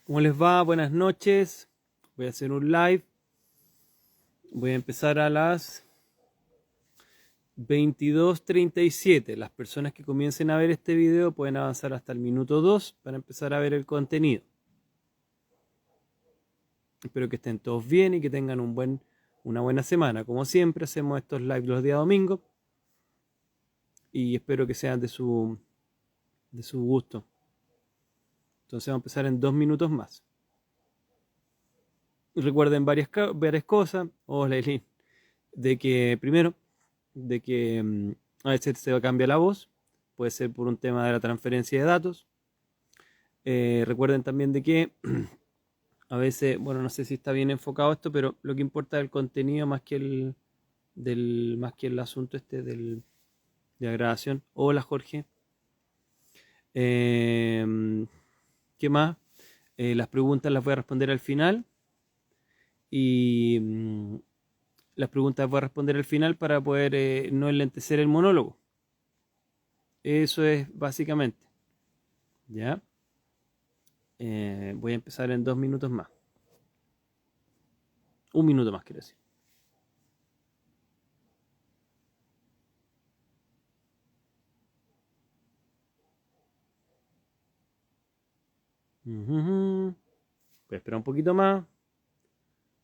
¿Cómo les va? Buenas noches. Voy a hacer un live. Voy a empezar a las 22:37. Las personas que comiencen a ver este video pueden avanzar hasta el minuto 2 para empezar a ver el contenido. Espero que estén todos bien y que tengan una buena semana. Como siempre, hacemos estos lives los días domingos y espero que sean de su gusto. Entonces vamos a empezar en 2 minutos más. Recuerden varias cosas. Hola, Eileen. De que primero, a veces se cambia la voz, puede ser por un tema de la transferencia de datos. Recuerden también de que a veces, bueno, no sé si está bien enfocado esto, pero lo que importa es el contenido más que el asunto de la grabación. Hola, Jorge. ¿Qué más? Las preguntas las voy a responder al final y las preguntas las voy a responder al final para poder no enlentecer el monólogo. Eso es básicamente. ¿Ya? Voy a empezar en 2 minutos más. 1 minuto más, quiero decir. Voy a esperar un poquito más.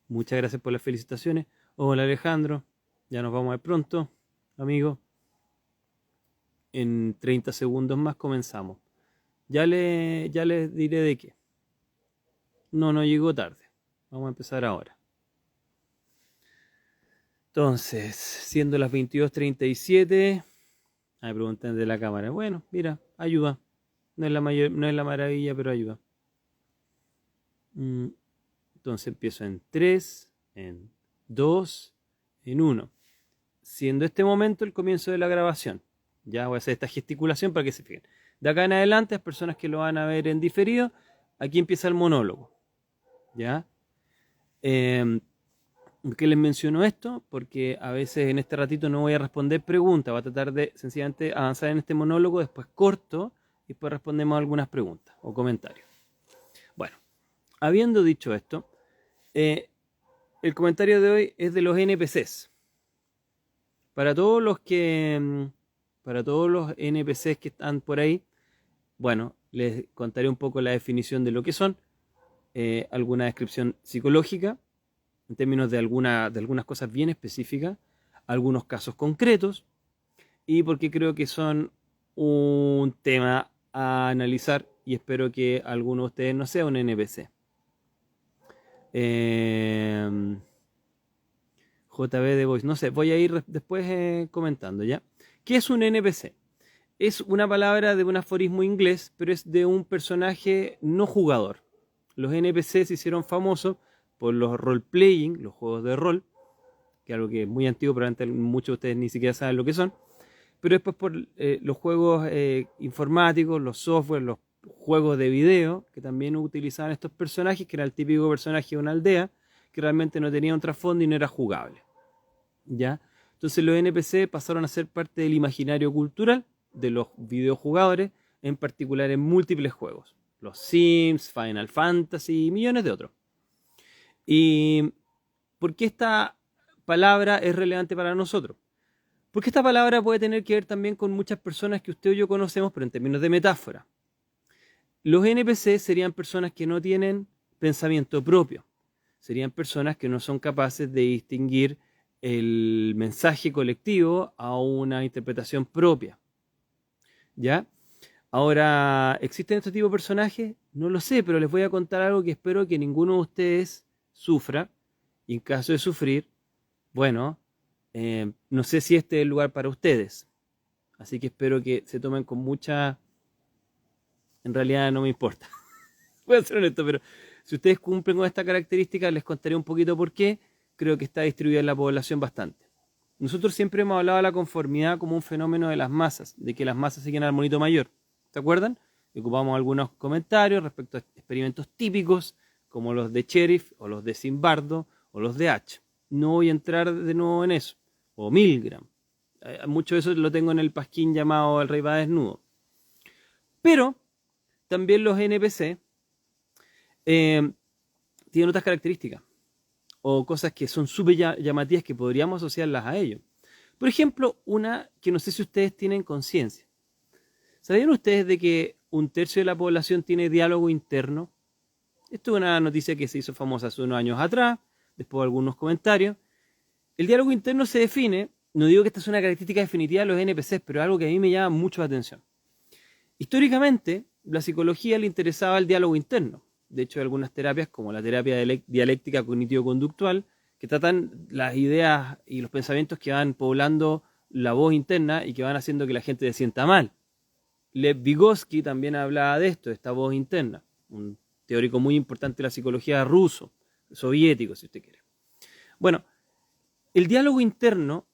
Muchas gracias por las felicitaciones. Hola, Alejandro. Ya nos vamos a ver pronto, amigo. En 30 segundos más comenzamos. Ya les diré de qué. No llegó tarde. Vamos a empezar ahora. Entonces, siendo las 22:37, me preguntan de la cámara. Bueno, mira, ayuda. No es la maravilla, pero ayuda. Entonces empiezo en 3, en 2, en 1. Siendo este momento el comienzo de la grabación. Ya voy a hacer esta gesticulación para que se fijen. De acá en adelante, las personas que lo van a ver en diferido, aquí empieza el monólogo. ¿Ya? ¿Por qué les menciono esto? Porque a veces en este ratito no voy a responder preguntas, voy a tratar de sencillamente avanzar en este monólogo, después corto y después respondemos algunas preguntas o comentarios. Bueno, habiendo dicho esto, el comentario de hoy es de los NPCs. Para todos los NPCs que están por ahí, bueno, les contaré un poco la definición de lo que son, alguna descripción psicológica, en términos de algunas cosas bien específicas, algunos casos concretos, y porque creo que son un tema a analizar y espero que alguno de ustedes no sea un NPC. JB de Voice, no sé, voy a ir después comentando, ¿ya? ¿Qué es un NPC? Es una palabra de un aforismo inglés, pero es de un personaje no jugador. Los NPC se hicieron famosos por los role-playing, los juegos de rol, que es algo que es muy antiguo, probablemente muchos de ustedes ni siquiera saben lo que son, pero después por los juegos informáticos, los software, los juegos de video, que también utilizaban estos personajes, que era el típico personaje de una aldea, que realmente no tenía un trasfondo y no era jugable. ¿Ya? Entonces los NPC pasaron a ser parte del imaginario cultural de los videojugadores, en particular en múltiples juegos. Los Sims, Final Fantasy y millones de otros. ¿Y por qué esta palabra es relevante para nosotros? Porque esta palabra puede tener que ver también con muchas personas que usted o yo conocemos, pero en términos de metáfora. Los NPC serían personas que no tienen pensamiento propio. Serían personas que no son capaces de distinguir el mensaje colectivo a una interpretación propia. ¿Ya? Ahora, ¿existen este tipo de personajes? No lo sé, pero les voy a contar algo que espero que ninguno de ustedes sufra. Y en caso de sufrir, bueno, no sé si este es el lugar para ustedes. Así que espero que se tomen con mucha... En realidad no me importa. Voy a ser honesto, pero si ustedes cumplen con esta característica, les contaré un poquito por qué creo que está distribuida en la población bastante. Nosotros siempre hemos hablado de la conformidad como un fenómeno de las masas, de que las masas siguen al monito mayor. ¿Se acuerdan? Ocupamos algunos comentarios respecto a experimentos típicos, como los de Sheriff, o los de Zimbardo, o los de H. No voy a entrar de nuevo en eso. O Milgram. Mucho de eso lo tengo en el pasquín llamado El Rey va desnudo. Pero también los NPC tienen otras características o cosas que son súper llamativas que podríamos asociarlas a ello. Por ejemplo, una que no sé si ustedes tienen conciencia. ¿Sabían ustedes de que un tercio de la población tiene diálogo interno? Esto es una noticia que se hizo famosa hace unos años atrás, después de algunos comentarios. El diálogo interno se define, no digo que esta es una característica definitiva de los NPCs, pero es algo que a mí me llama mucho la atención. Históricamente, la psicología le interesaba el diálogo interno. De hecho, hay algunas terapias, como la terapia dialéctica cognitivo-conductual, que tratan las ideas y los pensamientos que van poblando la voz interna y que van haciendo que la gente se sienta mal. Lev Vygotsky también hablaba de esto, de esta voz interna, un teórico muy importante de la psicología ruso, soviético, si usted quiere. Bueno, el diálogo interno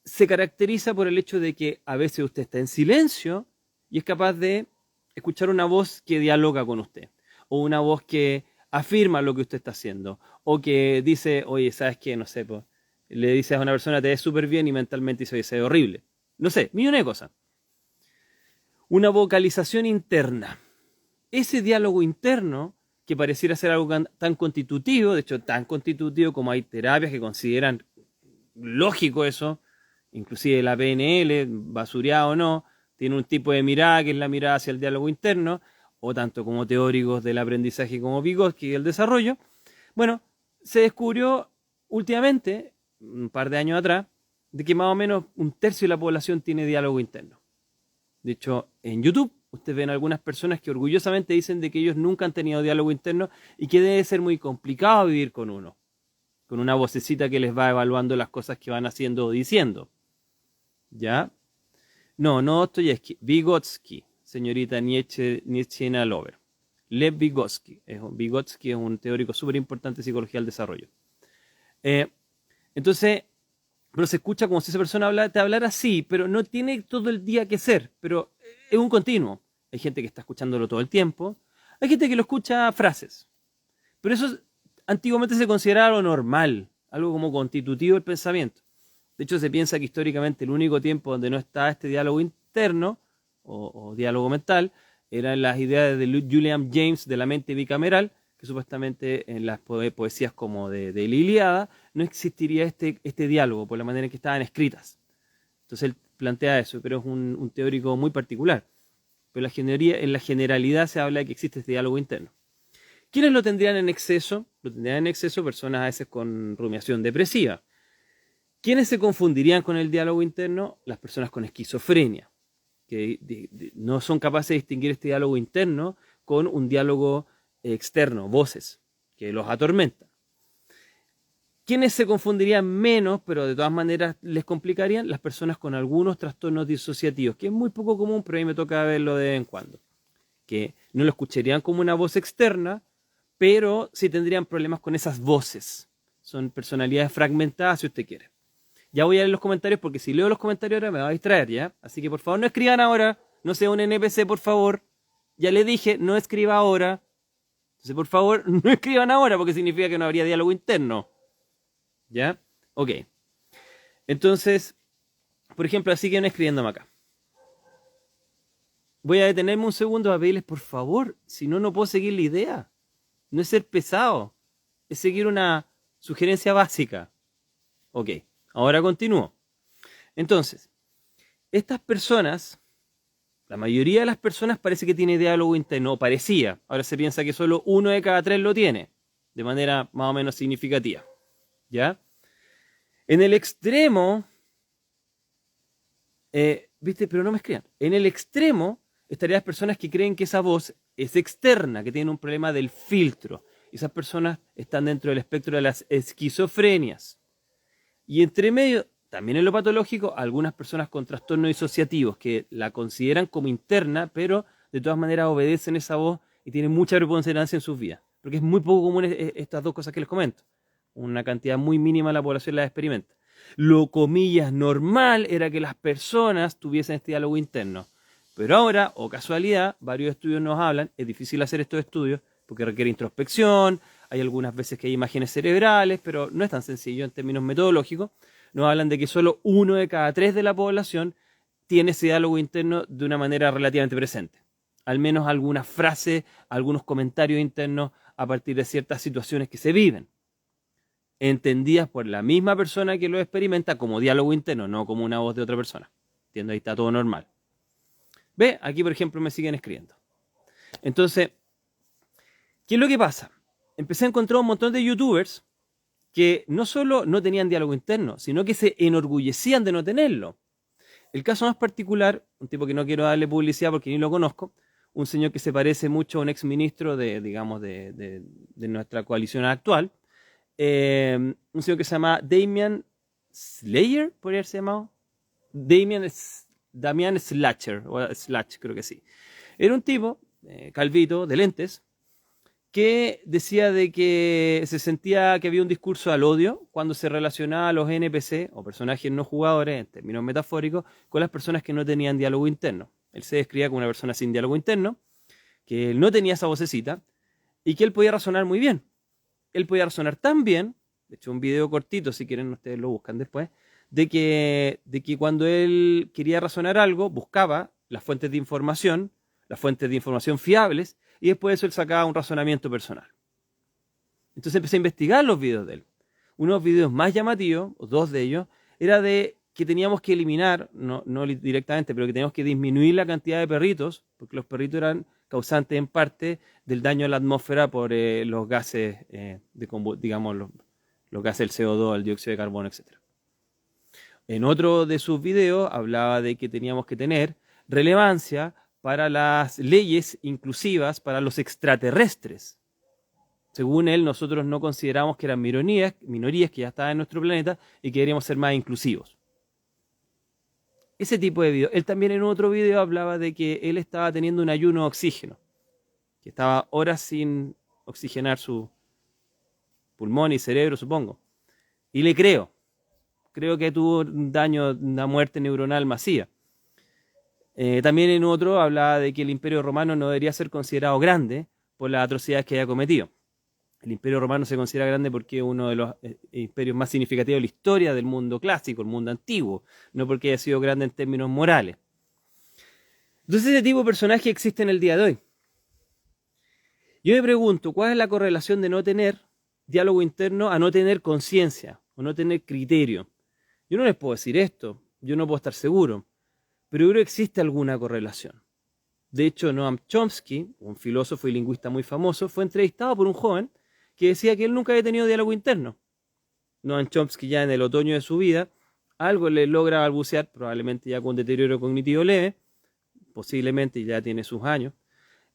se caracteriza por el hecho de que a veces usted está en silencio y es capaz de escuchar una voz que dialoga con usted, o una voz que afirma lo que usted está haciendo, o que dice, oye, ¿sabes qué? No sé, pues, le dices a una persona, te ves súper bien y mentalmente dice, oye, se ve horrible. No sé, millones de cosas. Una vocalización interna. Ese diálogo interno, que pareciera ser algo tan constitutivo, de hecho tan constitutivo como hay terapias que consideran lógico eso, inclusive la PNL, basureada o no, tiene un tipo de mirada que es la mirada hacia el diálogo interno, o tanto como teóricos del aprendizaje como Vygotsky y el desarrollo. Bueno, se descubrió últimamente, un par de años atrás, de que más o menos un tercio de la población tiene diálogo interno. De hecho, en YouTube, ustedes ven algunas personas que orgullosamente dicen de que ellos nunca han tenido diálogo interno y que debe ser muy complicado vivir con uno, con una vocecita que les va evaluando las cosas que van haciendo o diciendo. ¿Ya? No Dostoyevsky, Vygotsky, señorita Nietzsche Lover. Lev Vygotsky. Vygotsky es un teórico súper importante de psicología del desarrollo. Entonces, pero se escucha como si esa persona te hablara así, pero no tiene todo el día que ser, pero es un continuo. Hay gente que está escuchándolo todo el tiempo, hay gente que lo escucha frases, pero eso antiguamente se consideraba lo normal, algo como constitutivo del pensamiento. De hecho, se piensa que históricamente el único tiempo donde no está este diálogo interno o diálogo mental eran las ideas de Julian James de la mente bicameral, que supuestamente en las poesías como de la Ilíada no existiría este diálogo por la manera en que estaban escritas. Entonces él plantea eso, pero es un teórico muy particular. Pero en la generalidad se habla de que existe este diálogo interno. ¿Quiénes lo tendrían en exceso? Lo tendrían en exceso personas a veces con rumiación depresiva. ¿Quiénes se confundirían con el diálogo interno? Las personas con esquizofrenia, que no son capaces de distinguir este diálogo interno con un diálogo externo, voces, que los atormentan. ¿Quiénes se confundirían menos, pero de todas maneras les complicarían? Las personas con algunos trastornos disociativos, que es muy poco común, pero a mí me toca verlo de vez en cuando. Que no lo escucharían como una voz externa, pero sí tendrían problemas con esas voces. Son personalidades fragmentadas, si usted quiere. Ya voy a leer los comentarios, porque si leo los comentarios ahora me va a distraer, ¿ya? Así que por favor no escriban ahora, no sea un NPC, por favor. Ya le dije, no escriba ahora. Entonces, por favor, no escriban ahora, porque significa que no habría diálogo interno. ¿Ya? Ok. Entonces, por ejemplo, siguen escribiéndome acá. Voy a detenerme un segundo a pedirles, por favor, si no, no puedo seguir la idea. No es ser pesado, es seguir una sugerencia básica. Ok, ahora continúo. Entonces, estas personas, la mayoría de las personas parece que tiene diálogo interno, o parecía. Ahora se piensa que solo 1 de cada 3 lo tiene, de manera más o menos significativa. ¿Ya? En el extremo, ¿viste? Pero no me escriban. En el extremo estarían las personas que creen que esa voz es externa, que tienen un problema del filtro. Esas personas están dentro del espectro de las esquizofrenias. Y entre medio, también en lo patológico, algunas personas con trastornos disociativos que la consideran como interna, pero de todas maneras obedecen esa voz y tienen mucha preponderancia en sus vidas. Porque es muy poco común estas dos cosas que les comento. Una cantidad muy mínima de la población las experimenta. Lo comillas normal era que las personas tuviesen este diálogo interno. Pero ahora, o casualidad, varios estudios nos hablan, es difícil hacer estos estudios porque requiere introspección, hay algunas veces que hay imágenes cerebrales, pero no es tan sencillo en términos metodológicos. Nos hablan de que solo 1 de cada 3 de la población tiene ese diálogo interno de una manera relativamente presente. Al menos alguna frase, algunos comentarios internos, a partir de ciertas situaciones que se viven, entendidas por la misma persona que lo experimenta como diálogo interno, no como una voz de otra persona. ¿Entiendes? Ahí está todo normal. ¿Ve? Aquí, por ejemplo, me siguen escribiendo. Entonces, ¿qué es lo que pasa? Empecé a encontrar un montón de youtubers que no solo no tenían diálogo interno, sino que se enorgullecían de no tenerlo. El caso más particular, un tipo que no quiero darle publicidad porque ni lo conozco, un señor que se parece mucho a un exministro de nuestra coalición actual, un señor que se llama Damian Slayer, podría haberse llamado. Damian Slatcher, o Slatch, creo que sí. Era un tipo, calvito, de lentes, que decía de que se sentía que había un discurso al odio cuando se relacionaba a los NPC o personajes no jugadores, en términos metafóricos, con las personas que no tenían diálogo interno. Él se describía como una persona sin diálogo interno, que él no tenía esa vocecita y que él podía razonar muy bien. Él podía razonar tan bien, de hecho un video cortito, si quieren ustedes lo buscan después, de que cuando él quería razonar algo, buscaba las fuentes de información fiables, y después de eso él sacaba un razonamiento personal. Entonces empecé a investigar los videos de él. Unos videos más llamativos, o dos de ellos, era de que teníamos que eliminar, no directamente, pero que teníamos que disminuir la cantidad de perritos, porque los perritos eran causantes en parte del daño a la atmósfera por los gases, digamos, los gases del CO2, el dióxido de carbono, etc. En otro de sus videos hablaba de que teníamos que tener relevancia para las leyes inclusivas para los extraterrestres. Según él, nosotros no consideramos que eran minorías que ya estaban en nuestro planeta y que deberíamos ser más inclusivos. Ese tipo de videos. Él también en otro video hablaba de que él estaba teniendo un ayuno de oxígeno, que estaba horas sin oxigenar su pulmón y cerebro, supongo. Y le creo. Creo que tuvo un daño, una muerte neuronal masiva. También en otro hablaba de que el Imperio Romano no debería ser considerado grande por las atrocidades que haya cometido. El Imperio Romano se considera grande porque es uno de los imperios más significativos de la historia del mundo clásico, el mundo antiguo, no porque haya sido grande en términos morales. Entonces ese tipo de personaje existe en el día de hoy. Yo me pregunto, ¿cuál es la correlación de no tener diálogo interno a no tener conciencia o no tener criterio? Yo no les puedo decir esto, yo no puedo estar seguro, pero yo creo que existe alguna correlación. De hecho, Noam Chomsky, un filósofo y lingüista muy famoso, fue entrevistado por un joven que decía que él nunca había tenido diálogo interno. Noam Chomsky ya en el otoño de su vida, algo le logra balbucear, probablemente ya con deterioro cognitivo leve, posiblemente ya tiene sus años,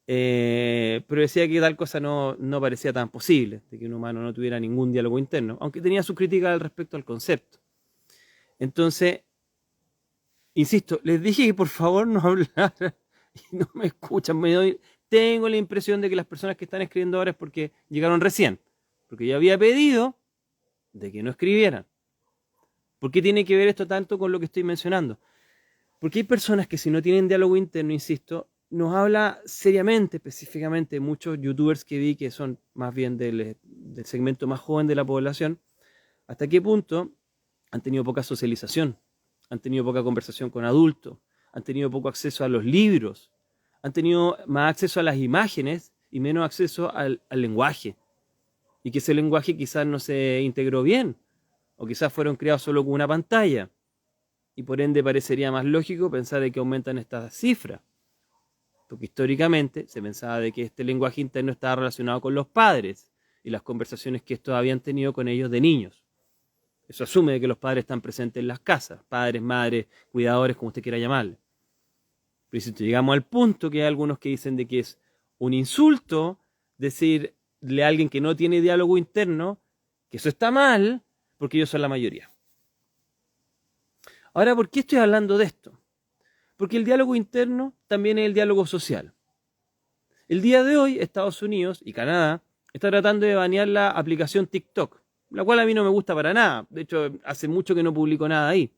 pero decía que tal cosa no parecía tan posible, de que un humano no tuviera ningún diálogo interno, aunque tenía su crítica al respecto al concepto. Entonces, insisto, les dije que por favor no hablara y no me escuchan. Tengo la impresión de que las personas que están escribiendo ahora es porque llegaron recién, porque yo había pedido de que no escribieran. ¿Por qué tiene que ver esto tanto con lo que estoy mencionando? Porque hay personas que si no tienen diálogo interno, insisto, nos habla seriamente, específicamente, muchos youtubers que vi que son más bien del segmento más joven de la población, hasta qué punto han tenido poca socialización, han tenido poca conversación con adultos, han tenido poco acceso a los libros, han tenido más acceso a las imágenes y menos acceso al lenguaje. Y que ese lenguaje quizás no se integró bien, o quizás fueron creados solo con una pantalla. Y por ende parecería más lógico pensar de que aumentan estas cifras. Porque históricamente se pensaba de que este lenguaje interno estaba relacionado con los padres y las conversaciones que estos habían tenido con ellos de niños. Eso asume de que los padres están presentes en las casas, padres, madres, cuidadores, como usted quiera llamarle. Pero si llegamos al punto que hay algunos que dicen de que es un insulto decirle a alguien que no tiene diálogo interno que eso está mal porque ellos son la mayoría. Ahora, ¿por qué estoy hablando de esto? Porque el diálogo interno también es el diálogo social. El día de hoy, Estados Unidos y Canadá están tratando de banear la aplicación TikTok, la cual a mí no me gusta para nada. De hecho, hace mucho que no publico nada ahí.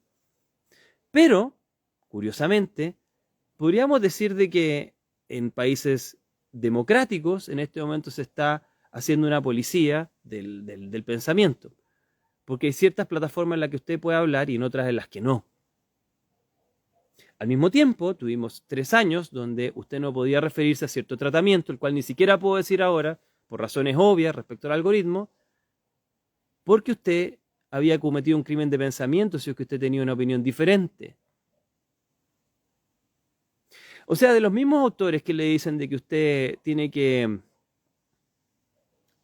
Pero, curiosamente, podríamos decir de que en países democráticos en este momento se está haciendo una policía del pensamiento. Porque hay ciertas plataformas en las que usted puede hablar y en otras en las que no. Al mismo tiempo, tuvimos 3 años donde usted no podía referirse a cierto tratamiento, el cual ni siquiera puedo decir ahora, por razones obvias respecto al algoritmo, porque usted había cometido un crimen de pensamiento si es que usted tenía una opinión diferente. O sea, de los mismos autores que le dicen de que usted tiene que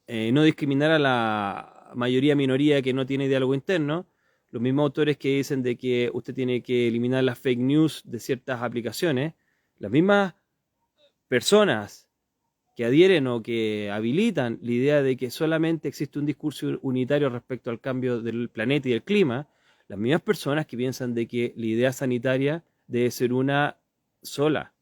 no discriminar a la mayoría minoría que no tiene diálogo interno, los mismos autores que dicen de que usted tiene que eliminar las fake news de ciertas aplicaciones, las mismas personas que adhieren o que habilitan la idea de que solamente existe un discurso unitario respecto al cambio del planeta y del clima, las mismas personas que piensan de que la idea sanitaria debe ser una sola.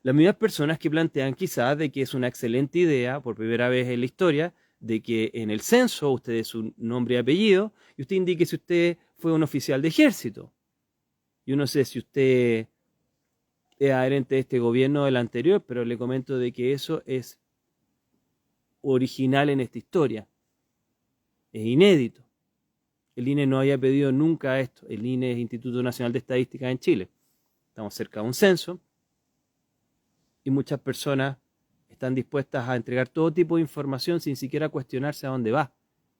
Las mismas personas que plantean quizás de que es una excelente idea, por primera vez en la historia, de que en el censo usted es su nombre y apellido y usted indique si usted fue un oficial de ejército. Yo no sé si usted es adherente de este gobierno o del anterior, pero le comento de que eso es original en esta historia. Es inédito. El INE no había pedido nunca esto. El INE es Instituto Nacional de Estadística en Chile. Estamos cerca de un censo y muchas personas están dispuestas a entregar todo tipo de información sin siquiera cuestionarse a dónde va,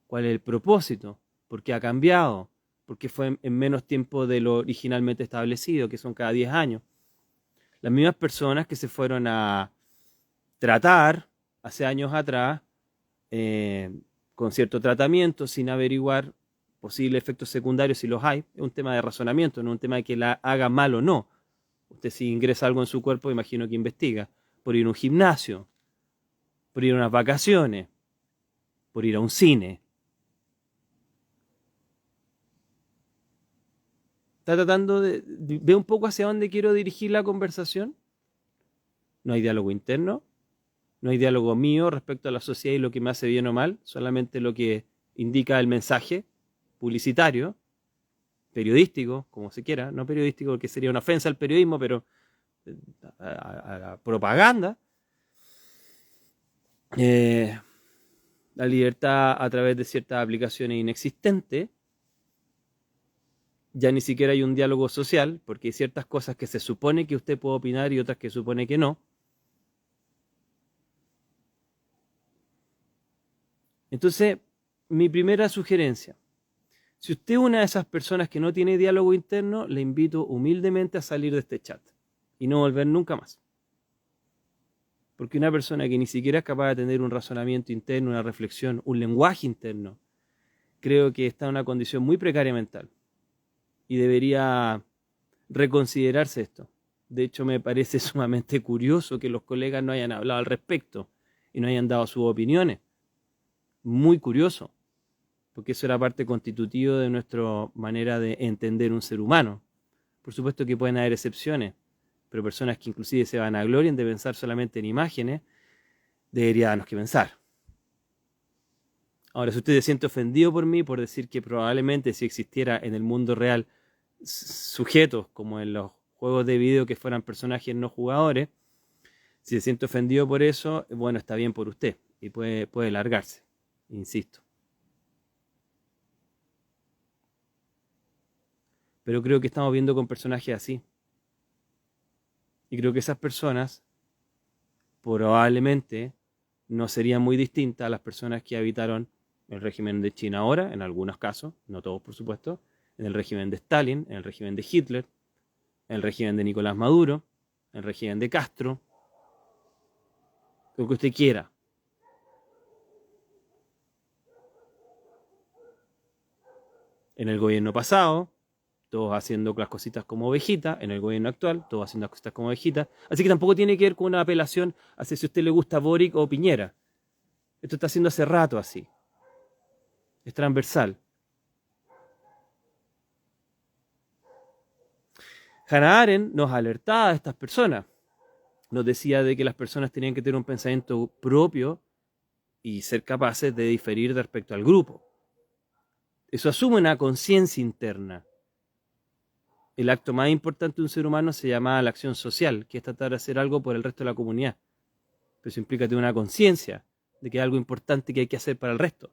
cuál es el propósito, por qué ha cambiado, por qué fue en menos tiempo de lo originalmente establecido, que son cada 10 años. Las mismas personas que se fueron a tratar hace años atrás con cierto tratamiento sin averiguar posibles efectos secundarios si los hay, es un tema de razonamiento, no un tema de que la haga mal o no. Usted si ingresa algo en su cuerpo, imagino que investiga. Por ir a un gimnasio, por ir a unas vacaciones, por ir a un cine. Está tratando de ver un poco hacia dónde quiero dirigir la conversación. No hay diálogo interno, no hay diálogo mío respecto a la sociedad y lo que me hace bien o mal, solamente lo que indica el mensaje publicitario, periodístico, como se quiera, no periodístico porque sería una ofensa al periodismo, pero a la propaganda. La libertad a través de ciertas aplicaciones inexistentes. Ya ni siquiera hay un diálogo social, porque hay ciertas cosas que se supone que usted puede opinar y otras que supone que no. Entonces, mi primera sugerencia, si usted es una de esas personas que no tiene diálogo interno, le invito humildemente a salir de este chat y no volver nunca más. Porque una persona que ni siquiera es capaz de tener un razonamiento interno, una reflexión, un lenguaje interno, creo que está en una condición muy precaria mental y debería reconsiderarse esto. De hecho, me parece sumamente curioso que los colegas no hayan hablado al respecto y no hayan dado sus opiniones. Muy curioso, porque eso era parte constitutiva de nuestra manera de entender un ser humano. Por supuesto que pueden haber excepciones, pero personas que inclusive se vanaglorian de pensar solamente en imágenes, debería darnos que pensar. Ahora, si usted se siente ofendido por mí, por decir que probablemente si existiera en el mundo real sujetos como en los juegos de video que fueran personajes no jugadores, si se siente ofendido por eso, bueno, está bien por usted y puede largarse, insisto. Pero creo que estamos viendo con personajes así. Y creo que esas personas probablemente no serían muy distintas a las personas que habitaron el régimen de China ahora, en algunos casos, no todos por supuesto, en el régimen de Stalin, en el régimen de Hitler, en el régimen de Nicolás Maduro, en el régimen de Castro, lo que usted quiera. En el gobierno pasado, todos haciendo las cositas como ovejita, en el gobierno actual, todos haciendo las cositas como ovejita. Así que tampoco tiene que ver con una apelación hacia si a usted le gusta Boric o Piñera. Esto está haciendo hace rato así. Es transversal. Hannah Arendt nos alertaba a estas personas. Nos decía de que las personas tenían que tener un pensamiento propio y ser capaces de diferir respecto al grupo. Eso asume una conciencia interna. El acto más importante de un ser humano se llama la acción social, que es tratar de hacer algo por el resto de la comunidad. Pero eso implica tener una conciencia de que hay algo importante que hay que hacer para el resto.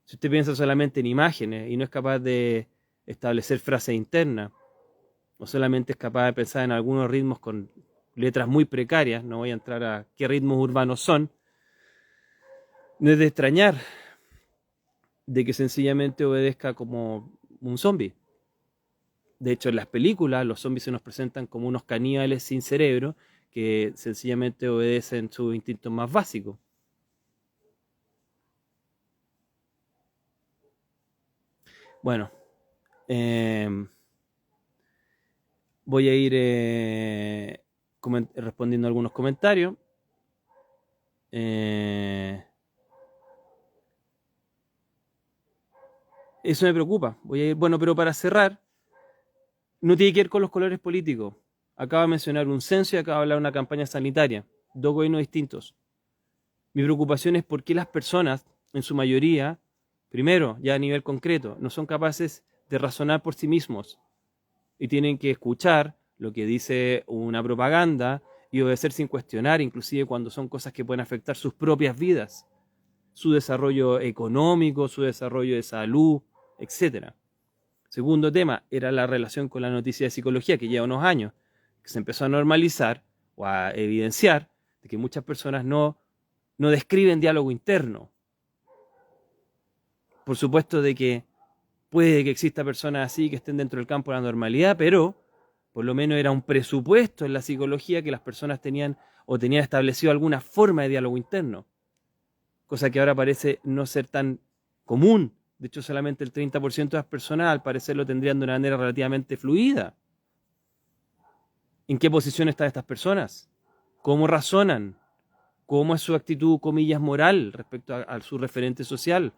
Si usted piensa solamente en imágenes y no es capaz de establecer frases internas, o solamente es capaz de pensar en algunos ritmos con letras muy precarias, no voy a entrar a qué ritmos urbanos son, no es de extrañar de que sencillamente obedezca como un zombie. De hecho, en las películas los zombies se nos presentan como unos caníbales sin cerebro que sencillamente obedecen sus instintos más básicos. Bueno, eh, voy a ir respondiendo algunos comentarios. Eh, eso me preocupa. Voy a ir, bueno, pero para cerrar, no tiene que ver con los colores políticos. Acaba de mencionar un censo y acaba de hablar de una campaña sanitaria. Dos gobiernos distintos. Mi preocupación es por qué las personas, en su mayoría, primero, ya a nivel concreto, no son capaces de razonar por sí mismos y tienen que escuchar lo que dice una propaganda y obedecer sin cuestionar, inclusive cuando son cosas que pueden afectar sus propias vidas, su desarrollo económico, su desarrollo de salud, etcétera. Segundo tema era la relación con la noticia de psicología, que lleva unos años, que se empezó a normalizar o a evidenciar de que muchas personas no describen diálogo interno. Por supuesto de que puede que exista personas así que estén dentro del campo de la normalidad, pero por lo menos era un presupuesto en la psicología que las personas tenían o tenían establecido alguna forma de diálogo interno, cosa que ahora parece no ser tan común. De hecho, solamente el 30% de las personas al parecer lo tendrían de una manera relativamente fluida. ¿En qué posición están estas personas? ¿Cómo razonan? ¿Cómo es su actitud, comillas, moral respecto a su referente social?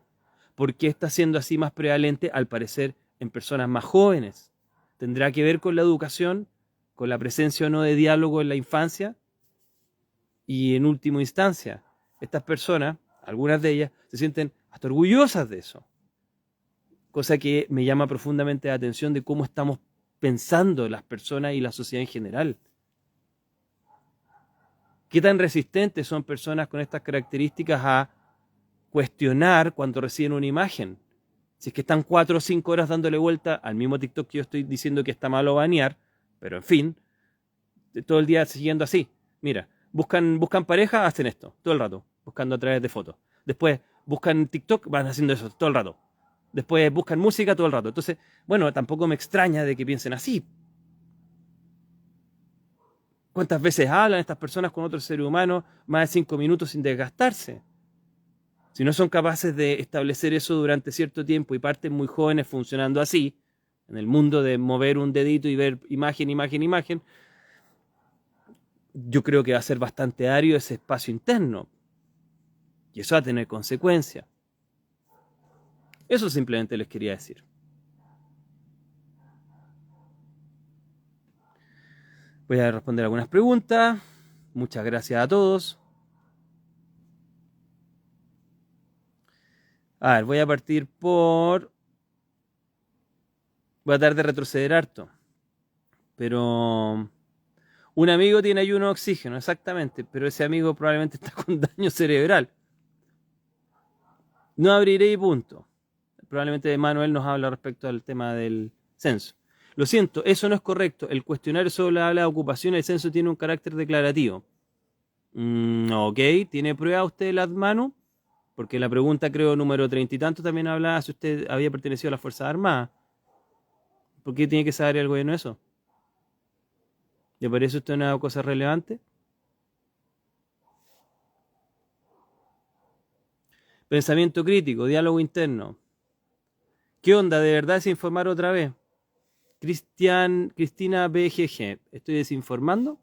¿Por qué está siendo así más prevalente, al parecer, en personas más jóvenes? ¿Tendrá que ver con la educación, con la presencia o no de diálogo en la infancia? Y en última instancia, estas personas, algunas de ellas, se sienten hasta orgullosas de eso. Cosa que me llama profundamente la atención de cómo estamos pensando las personas y la sociedad en general. ¿Qué tan resistentes son personas con estas características a cuestionar cuando reciben una imagen? Si es que están 4 o 5 horas dándole vuelta al mismo TikTok que yo estoy diciendo que está malo banear, pero en fin, todo el día siguiendo así. Mira, buscan pareja, hacen esto, todo el rato, buscando a través de fotos. Después buscan TikTok, van haciendo eso todo el rato. Después buscan música todo el rato. Entonces, bueno, tampoco me extraña de que piensen así. ¿Cuántas veces hablan estas personas con otros seres humanos más de 5 minutos sin desgastarse? Si no son capaces de establecer eso durante cierto tiempo y parten muy jóvenes funcionando así, en el mundo de mover un dedito y ver imagen, imagen, imagen, yo creo que va a ser bastante árido ese espacio interno. Y eso va a tener consecuencias. Eso simplemente les quería decir. Voy a responder algunas preguntas. Muchas gracias a todos. A ver, voy a partir por... Voy a tratar de retroceder harto. Pero... Un amigo tiene ayuno de oxígeno, exactamente, pero ese amigo probablemente está con daño cerebral. No abriré y punto. Probablemente Manuel nos habla respecto al tema del censo. Lo siento, eso no es correcto. El cuestionario sobre la ocupación del censo tiene un carácter declarativo. Ok, ¿tiene prueba usted las manos? Porque la pregunta, creo, número 30 y tanto también hablaba si usted había pertenecido a las Fuerzas Armadas. ¿Por qué tiene que saber el gobierno eso? ¿Le parece a usted una cosa relevante? Pensamiento crítico, diálogo interno. ¿Qué onda? ¿De verdad es informar otra vez? Cristina BGG, ¿estoy desinformando?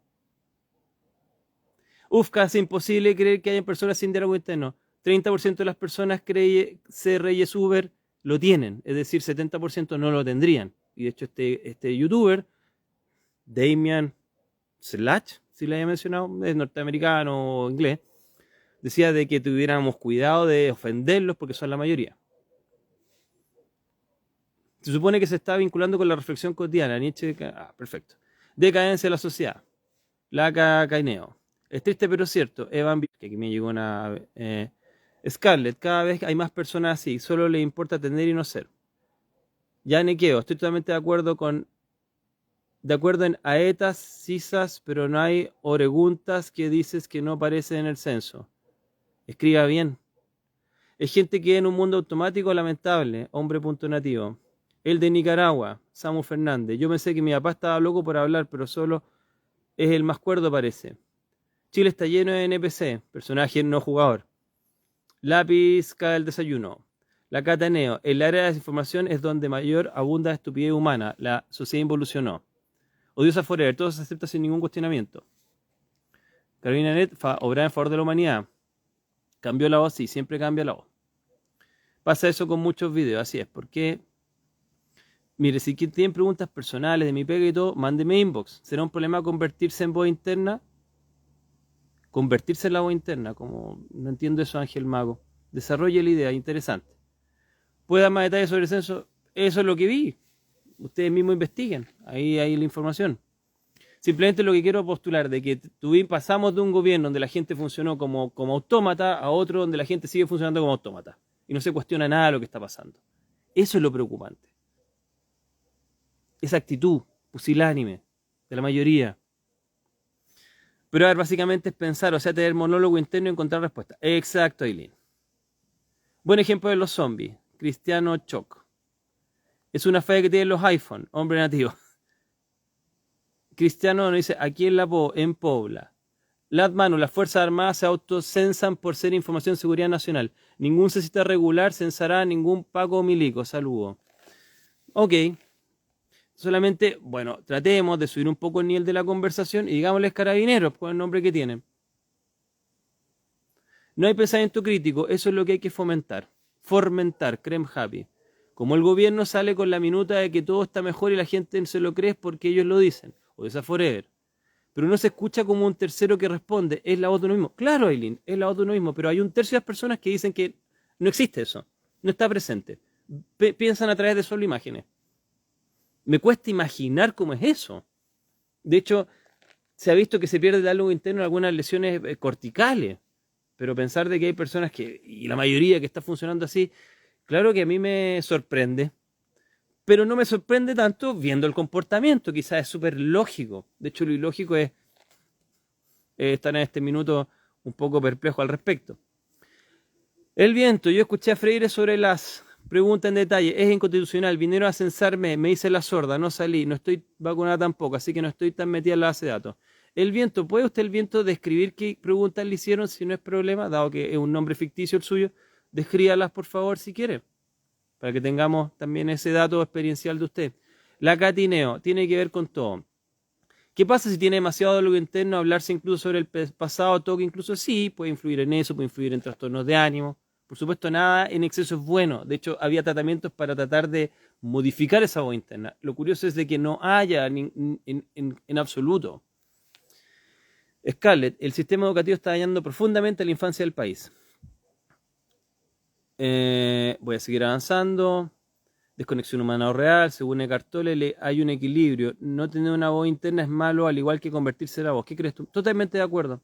Uf, casi imposible creer que haya personas sin diálogo interno. 30% de las personas cree ser Reyes Uber lo tienen, es decir, 70% no lo tendrían. Y de hecho este youtuber, Damian Slash, si le había mencionado, es norteamericano o inglés, decía de que tuviéramos cuidado de ofenderlos porque son la mayoría. Se supone que se está vinculando con la reflexión cotidiana. Nietzsche, perfecto. Decadencia de la sociedad. Laca Caineo. Es triste pero cierto. Evan, que aquí me llegó una... Scarlett, cada vez hay más personas así. Solo le importa tener y no ser. Ya Nequeo, estoy totalmente de acuerdo con de acuerdo en aetas, cisas, pero no hay oreguntas que dices que no aparece en el censo. Escriba bien. Es gente que en un mundo automático lamentable, hombre.nativo. El de Nicaragua, Samu Fernández. Yo pensé que mi papá estaba loco por hablar, pero solo es el más cuerdo parece. Chile está lleno de NPC, personaje no jugador. Lápiz cae el desayuno. La Cataneo. El área de desinformación es donde mayor abunda estupidez humana. La sociedad involucionó. Odiosa Forever. Todo se acepta sin ningún cuestionamiento. Carolina Net. Obrar en favor de la humanidad. Cambió la voz, sí, siempre cambia la voz. Pasa eso con muchos videos, así es. Porque, mire, si tienen preguntas personales de mi pega y todo, mándeme inbox. ¿Será un problema convertirse en voz interna? Convertirse en la voz interna, como no entiendo eso, Ángel Mago. Desarrolle la idea, interesante. ¿Puede dar más detalles sobre el censo? Eso es lo que vi. Ustedes mismos investiguen. Ahí hay la información. Simplemente lo que quiero postular de que pasamos de un gobierno donde la gente funcionó como autómata a otro donde la gente sigue funcionando como autómata. Y no se cuestiona nada de lo que está pasando. Eso es lo preocupante. Esa actitud pusilánime de la mayoría. Pero a ver, básicamente es pensar, o sea, tener monólogo interno y encontrar respuesta. Exacto, Aileen. Buen ejemplo de los zombies. Cristiano Choc. Es una falla que tienen los iPhone, hombre nativo. Cristiano nos dice, aquí en en Pobla. Latmanu, las Fuerzas Armadas se autocensan por ser información de seguridad nacional. Ningún censista regular censará a ningún Paco o Milico. Saludo. Ok. Solamente, bueno, tratemos de subir un poco el nivel de la conversación y digámosles carabineros con el nombre que tienen. No hay pensamiento crítico, eso es lo que hay que fomentar. Fomentar, creme happy. Como el gobierno sale con la minuta de que todo está mejor y la gente se lo cree es porque ellos lo dicen, o esa forever. Pero no se escucha como un tercero que responde, es la voz de uno mismo. Claro, Aileen, es la voz de uno mismo, pero hay un tercio de las personas que dicen que no existe eso, no está presente. Piensan a través de solo imágenes. Me cuesta imaginar cómo es eso. De hecho, se ha visto que se pierde el diálogo interno en algunas lesiones corticales, pero pensar de que hay personas que, y la mayoría que está funcionando así, claro que a mí me sorprende, pero no me sorprende tanto viendo el comportamiento, quizás es súper lógico. De hecho, lo ilógico es estar en este minuto un poco perplejo al respecto. El viento, yo escuché a Freire sobre las preguntas en detalle, es inconstitucional, vinieron a censarme, me hice la sorda, no salí, no estoy vacunada tampoco, así que no estoy tan metida en la base de datos. El viento, ¿puede usted el viento describir qué preguntas le hicieron si no es problema, dado que es un nombre ficticio el suyo? Descríbalas por favor si quiere, para que tengamos también ese dato experiencial de usted. La catineo, tiene que ver con todo. ¿Qué pasa si tiene demasiado diálogo interno, hablarse incluso sobre el pasado, todo que incluso sí, puede influir en eso, puede influir en trastornos de ánimo? Por supuesto, nada en exceso es bueno. De hecho, había tratamientos para tratar de modificar esa voz interna. Lo curioso es de que no haya en absoluto. Scarlett, el sistema educativo está dañando profundamente a la infancia del país. Voy a seguir avanzando. Desconexión humana o real, según Eckhart Tolle, hay un equilibrio. No tener una voz interna es malo, al igual que convertirse en la voz. ¿Qué crees tú? Totalmente de acuerdo.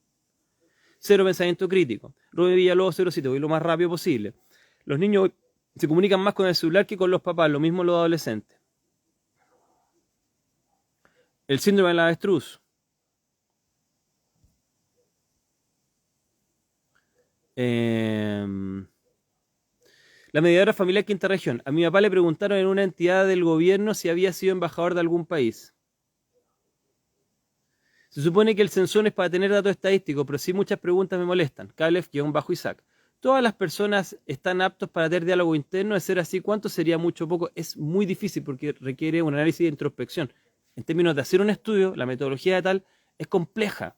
Cero pensamiento crítico. Rubén Villalobos, 07, voy lo más rápido posible. Los niños se comunican más con el celular que con los papás, lo mismo los adolescentes. El síndrome del avestruz. La mediadora familiar quinta región. A mi papá le preguntaron en una entidad del gobierno si había sido embajador de algún país. Se supone que el censor es para tener datos estadísticos, pero sí muchas preguntas me molestan. Caleb-Isaac. Todas las personas están aptos para tener diálogo interno. De ser así, ¿cuánto sería mucho o poco? Es muy difícil porque requiere un análisis de introspección. En términos de hacer un estudio, la metodología de tal es compleja.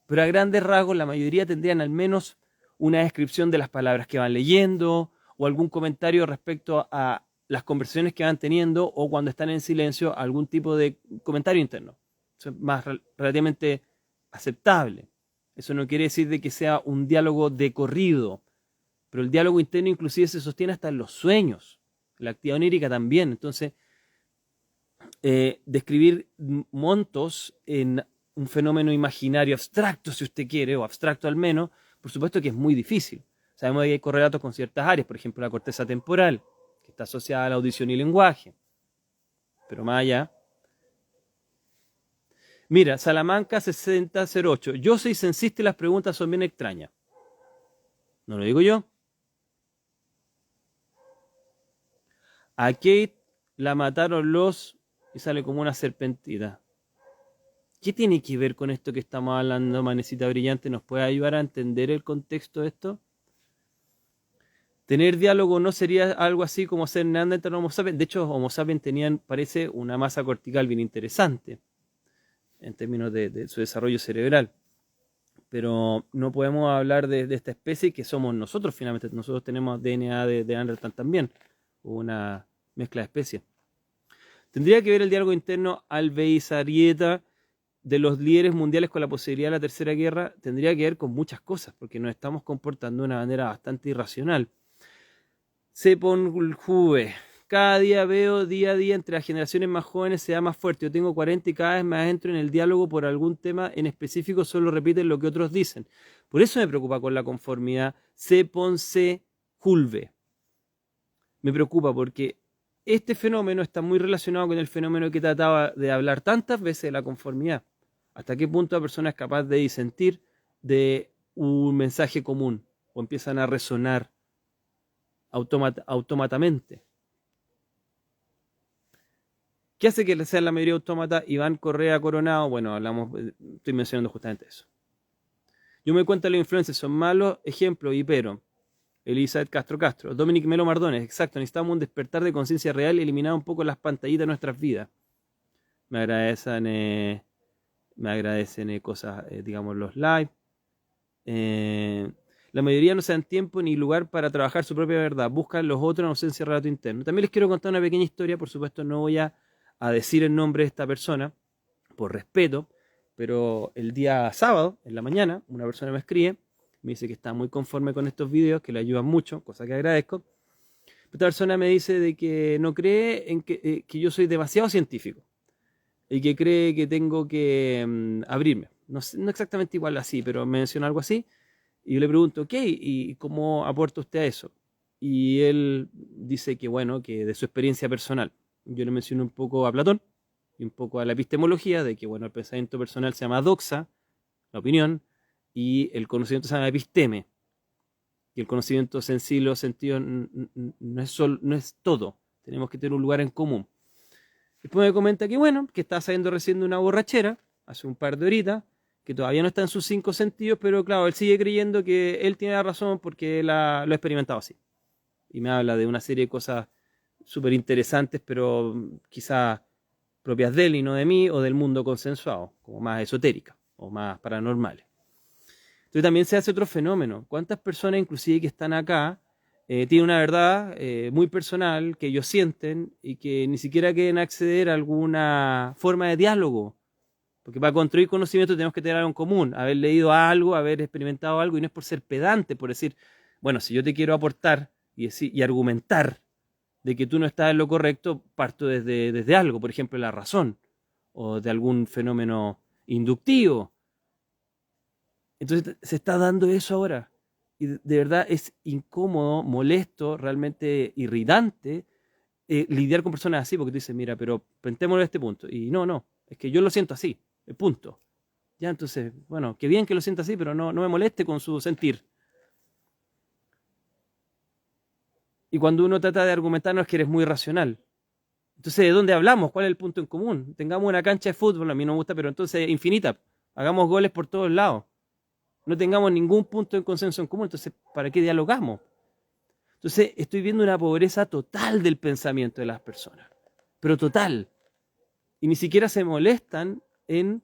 Pero a grandes rasgos, la mayoría tendrían al menos una descripción de las palabras que van leyendo o algún comentario respecto a las conversaciones que van teniendo o cuando están en silencio, algún tipo de comentario interno. Eso es más relativamente aceptable. Eso no quiere decir de que sea un diálogo de corrido, pero el diálogo interno inclusive se sostiene hasta en los sueños, la actividad onírica también. Entonces, describir montos en un fenómeno imaginario abstracto, si usted quiere, o abstracto al menos, por supuesto que es muy difícil. Sabemos que hay correlatos con ciertas áreas, por ejemplo la corteza temporal, que está asociada a la audición y lenguaje. Pero más allá, Mira, Salamanca 6008. Yo soy sensista y las preguntas son bien extrañas. No lo digo yo. A Kate la mataron los... Y sale como una serpentita. ¿Qué tiene que ver con esto que estamos hablando, Manecita Brillante? ¿Nos puede ayudar a entender el contexto de esto? Tener diálogo no sería algo así como ser Neandertal o Homo sapiens. De hecho, Homo sapiens tenían, parece, una masa cortical bien interesante en términos de su desarrollo cerebral. Pero no podemos hablar de esta especie que somos nosotros finalmente. Nosotros tenemos DNA de Neandertal también, una mezcla de especies. Tendría que ver el diálogo interno Alveizarieta de los líderes mundiales con la posibilidad de la tercera guerra. Tendría que ver con muchas cosas, porque nos estamos comportando de una manera bastante irracional. Sepon-Juve. Cada día veo, día a día, entre las generaciones más jóvenes se da más fuerte. Yo tengo 40 y cada vez más entro en el diálogo por algún tema en específico, solo repiten lo que otros dicen. Por eso me preocupa con la conformidad. Sepon-Julve. Me preocupa porque este fenómeno está muy relacionado con el fenómeno que trataba de hablar tantas veces de la conformidad. ¿Hasta qué punto la persona es capaz de disentir de un mensaje común o empiezan a resonar automáticamente? ¿Qué hace que sea la mayoría autómata? Iván Correa Coronado, bueno, estoy mencionando justamente eso. Yo me cuento los influencers, son malos ejemplos, pero Elizabeth Castro, Dominic Melo Mardones, exacto, necesitamos un despertar de conciencia real y eliminar un poco las pantallitas de nuestras vidas. Me agradecen cosas, digamos, los live. La mayoría no se dan tiempo ni lugar para trabajar su propia verdad, buscan los otros en ausencia de relato interno. También les quiero contar una pequeña historia, por supuesto no voy a decir el nombre de esta persona, por respeto, pero el día sábado, en la mañana, una persona me escribe, me dice que está muy conforme con estos videos, que le ayudan mucho, cosa que agradezco. Esta persona me dice de que no cree en que yo soy demasiado científico y que cree que tengo que abrirme. No, no exactamente igual así, pero me menciona algo así. Y yo le pregunto, ok, ¿y cómo aporta usted a eso? Y él dice que, bueno, que de su experiencia personal. Yo le menciono un poco a Platón y un poco a la epistemología, de que, bueno, el pensamiento personal se llama doxa, la opinión, y el conocimiento se llama episteme. Y el conocimiento sensible o sentido no es todo. Tenemos que tener un lugar en común. Después me comenta que, bueno, que está saliendo recién de una borrachera, hace un par de horitas, que todavía no está en sus 5 sentidos, pero claro, él sigue creyendo que él tiene la razón porque lo ha experimentado así. Y me habla de una serie de cosas súper interesantes, pero quizás propias de él y no de mí, o del mundo consensuado, como más esotérica o más paranormales. Entonces también se hace otro fenómeno. ¿Cuántas personas, inclusive que están acá, tienen una verdad muy personal que ellos sienten y que ni siquiera quieren acceder a alguna forma de diálogo? Porque para construir conocimiento tenemos que tener algo en común, haber leído algo, haber experimentado algo, y no es por ser pedante, por decir, bueno, si yo te quiero aportar y argumentar de que tú no estás en lo correcto, parto desde algo, por ejemplo, la razón, o de algún fenómeno inductivo. Entonces se está dando eso ahora. Y de verdad es incómodo, molesto, realmente irritante lidiar con personas así, porque tú dices, mira, pero pentémoslo a este punto. Y no, es que yo lo siento así, punto. Ya, entonces, bueno, qué bien que lo sienta así, pero no me moleste con su sentir. Y cuando uno trata de argumentar, no es que eres muy racional. Entonces, ¿de dónde hablamos? ¿Cuál es el punto en común? Tengamos una cancha de fútbol, a mí no me gusta, pero entonces infinita. Hagamos goles por todos lados. No tengamos ningún punto de consenso en común, entonces, ¿para qué dialogamos? Entonces, estoy viendo una pobreza total del pensamiento de las personas, pero total. Y ni siquiera se molestan en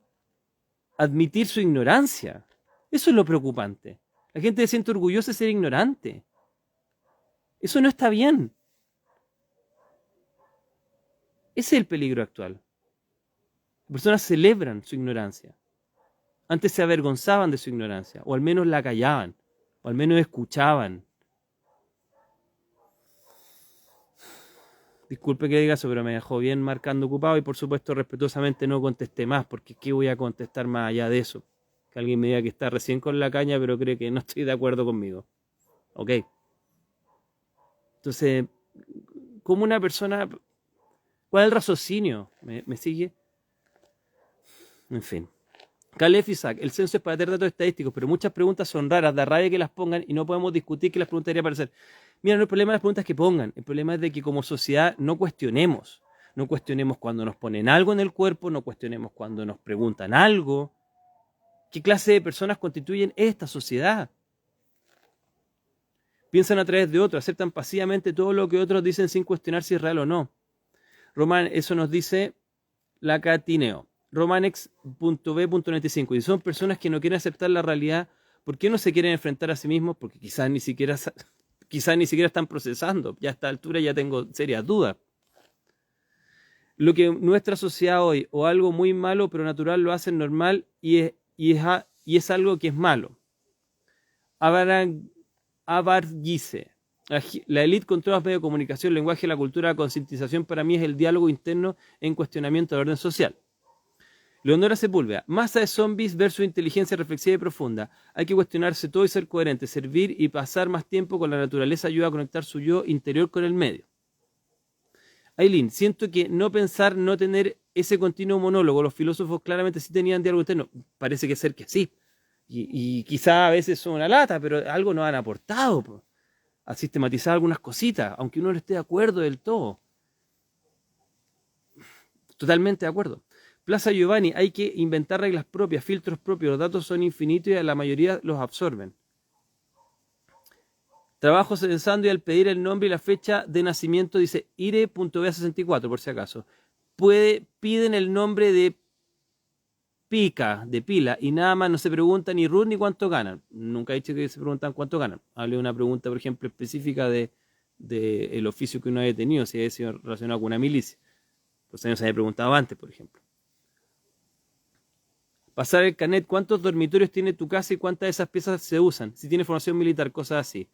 admitir su ignorancia. Eso es lo preocupante. La gente se siente orgullosa de ser ignorante. Eso no está bien. Ese es el peligro actual. Las personas celebran su ignorancia. Antes se avergonzaban de su ignorancia, o al menos la callaban, o al menos escuchaban. Disculpe que diga eso, pero me dejó bien marcando ocupado y por supuesto respetuosamente no contesté más, porque ¿qué voy a contestar más allá de eso? Que alguien me diga que está recién con la caña, pero cree que no estoy de acuerdo conmigo. Ok. Entonces, como una persona... ¿Cuál es el raciocinio? ¿Me sigue? En fin. Calef Isaac, el censo es para tener datos estadísticos, pero muchas preguntas son raras, da rabia que las pongan y no podemos discutir que las preguntas deberían aparecer. Mira, no el problema de las preguntas que pongan, el problema es de que como sociedad no cuestionemos. No cuestionemos cuando nos ponen algo en el cuerpo, no cuestionemos cuando nos preguntan algo. ¿Qué clase de personas constituyen esta sociedad? Piensan a través de otros, aceptan pasivamente todo lo que otros dicen sin cuestionar si es real o no. Román, eso nos dice la Catineo. Romanex.b.95. Y son personas que no quieren aceptar la realidad. ¿Por qué no se quieren enfrentar a sí mismos? Porque quizás ni siquiera están procesando. Ya a esta altura ya tengo serias dudas. Lo que nuestra sociedad hoy, o algo muy malo pero natural, lo hacen normal y es algo que es malo. Abarguise. La élite controla los medios de comunicación, el lenguaje, la cultura, la concientización. Para mí es el diálogo interno en cuestionamiento del orden social. Leonora Sepúlveda. Masa de zombies versus inteligencia reflexiva y profunda. Hay que cuestionarse todo y ser coherente. Servir y pasar más tiempo con la naturaleza ayuda a conectar su yo interior con el medio. Aileen, siento que no pensar, no tener ese continuo monólogo. Los filósofos claramente sí tenían diálogo interno. Parece que ser que sí. Y quizá a veces son una lata, pero algo nos han aportado, po, a sistematizar algunas cositas, aunque uno no esté de acuerdo del todo. Totalmente de acuerdo. Plaza Giovanni, hay que inventar reglas propias, filtros propios. Los datos son infinitos y la mayoría los absorben. Trabajo censando y al pedir el nombre y la fecha de nacimiento dice ire.ba64 por si acaso. Piden el nombre de pica, de pila, y nada más no se pregunta ni root ni cuánto ganan. Nunca he dicho que se preguntan cuánto ganan. Hablé de una pregunta, por ejemplo, específica de el oficio que uno haya tenido, si haya sido relacionado con una milicia. Pues no se había preguntado antes, por ejemplo. Pasar el carnet, ¿cuántos dormitorios tiene tu casa y cuántas de esas piezas se usan? Si tiene formación militar, cosas así.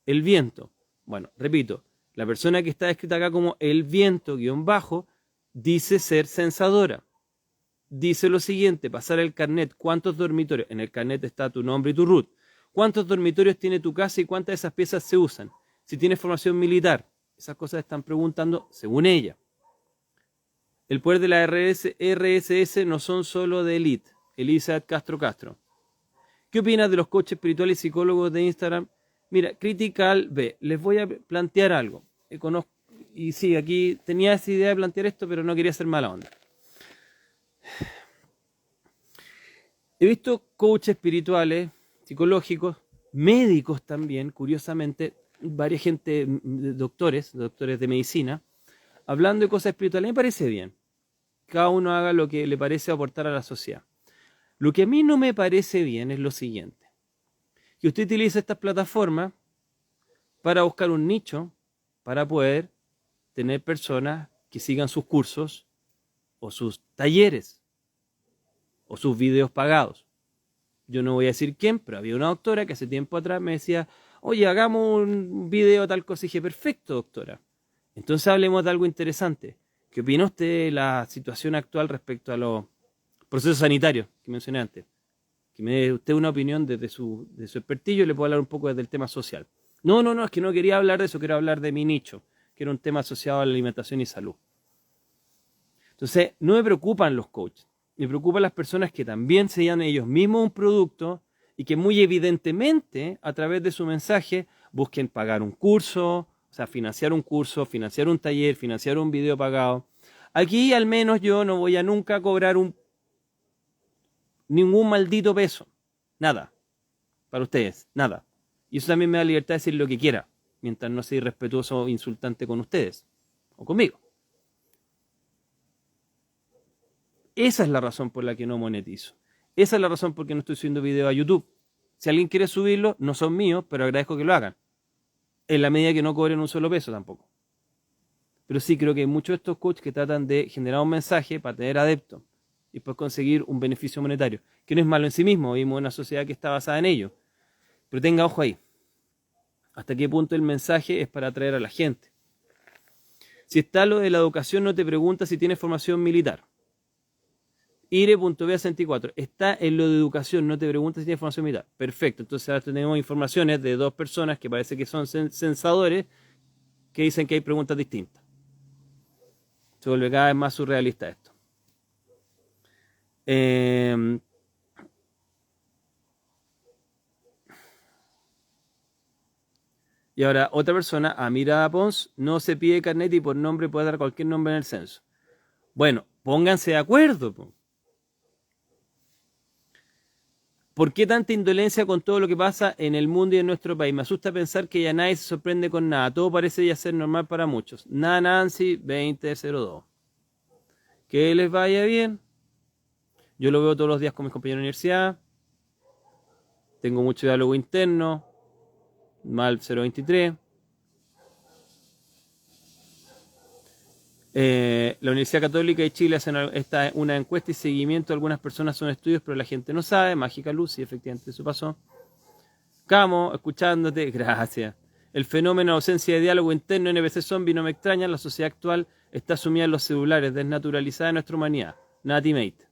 El viento. Bueno, repito, la persona que está escrita acá como el viento guión bajo dice ser censadora. Dice lo siguiente, pasar el carnet, ¿cuántos dormitorios? En el carnet está tu nombre y tu root. ¿Cuántos dormitorios tiene tu casa y cuántas de esas piezas se usan? Si tienes formación militar, esas cosas están preguntando según ella. El poder de la RSS no son solo de élite. Elizabeth Castro. ¿Qué opinas de los coaches espirituales y psicólogos de Instagram? Mira, Critical B, les voy a plantear algo. Y sí, aquí tenía esa idea de plantear esto, pero no quería ser mala onda. He visto coaches espirituales, psicológicos, médicos también, curiosamente, varias gente, doctores de medicina, hablando de cosas espirituales. Me parece bien. Cada uno haga lo que le parece aportar a la sociedad. Lo que a mí no me parece bien es lo siguiente. Que usted utilice estas plataformas para buscar un nicho, para poder tener personas que sigan sus cursos o sus talleres o sus videos pagados. Yo no voy a decir quién, pero había una doctora que hace tiempo atrás me decía, oye, hagamos un video tal cosa. Y dije, perfecto, doctora. Entonces hablemos de algo interesante. ¿Qué opina usted de la situación actual respecto a los procesos sanitarios que mencioné antes? Que me dé usted una opinión desde su expertillo y le puedo hablar un poco desde el tema social. No, es que no quería hablar de eso, quiero hablar de mi nicho, que era un tema asociado a la alimentación y salud. Entonces, no me preocupan los coaches, me preocupan las personas que también se llaman ellos mismos un producto y que muy evidentemente, a través de su mensaje, busquen pagar un curso, o sea, financiar un curso, financiar un taller, financiar un video pagado. Aquí al menos yo no voy a nunca cobrar ningún maldito peso. Nada. Para ustedes. Nada. Y eso también me da libertad de decir lo que quiera, mientras no sea irrespetuoso o insultante con ustedes. O conmigo. Esa es la razón por la que no monetizo. Esa es la razón por la que no estoy subiendo video a YouTube. Si alguien quiere subirlo, no son míos, pero agradezco que lo hagan. En la medida que no cobren un solo peso tampoco. Pero sí creo que hay muchos de estos coaches que tratan de generar un mensaje para tener adeptos y después conseguir un beneficio monetario, que no es malo en sí mismo, vivimos en una sociedad que está basada en ello. Pero tenga ojo ahí. ¿Hasta qué punto el mensaje es para atraer a la gente? Si está lo de la educación, no te pregunta si tienes formación militar. Ire.ba64. Está en lo de educación, no te pregunta si tienes formación militar. Perfecto. Entonces ahora tenemos informaciones de dos personas que parece que son censadores que dicen que hay preguntas distintas. Se vuelve cada vez más surrealista esto. Eh, y ahora otra persona, Amira Pons, no se pide carnet y por nombre puede dar cualquier nombre en el censo. Bueno, pónganse de acuerdo, po. ¿Por qué tanta indolencia con todo lo que pasa en el mundo y en nuestro país? Me asusta pensar que ya nadie se sorprende con nada. Todo parece ya ser normal para muchos. Nada Nancy 2002. Que les vaya bien. Yo lo veo todos los días con mis compañeros de universidad. Tengo mucho diálogo interno. Mal 023. La Universidad Católica de Chile hace una encuesta y seguimiento. Algunas personas son estudios, pero la gente no sabe. Mágica Luz, sí, efectivamente eso pasó. Camo, escuchándote, gracias. El fenómeno de ausencia de diálogo interno NPC zombie no me extraña. La sociedad actual está sumida en los celulares, desnaturalizada de nuestra humanidad. Natimate.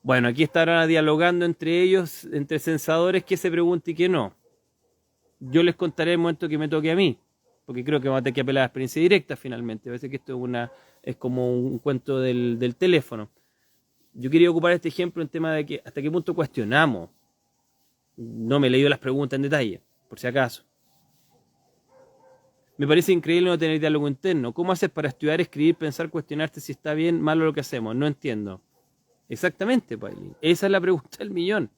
Bueno, aquí estarán dialogando entre ellos, entre censadores, qué se pregunta y qué no. Yo les contaré el momento que me toque a mí, porque creo que vamos a tener que apelar a la experiencia directa finalmente. Parece que esto es como un cuento del teléfono. Yo quería ocupar este ejemplo en tema de que hasta qué punto cuestionamos. No me he leído las preguntas en detalle, por si acaso. Me parece increíble no tener diálogo interno. ¿Cómo haces para estudiar, escribir, pensar, cuestionarte si está bien, malo lo que hacemos? No entiendo. Exactamente, Pailín. Esa es la pregunta del millón.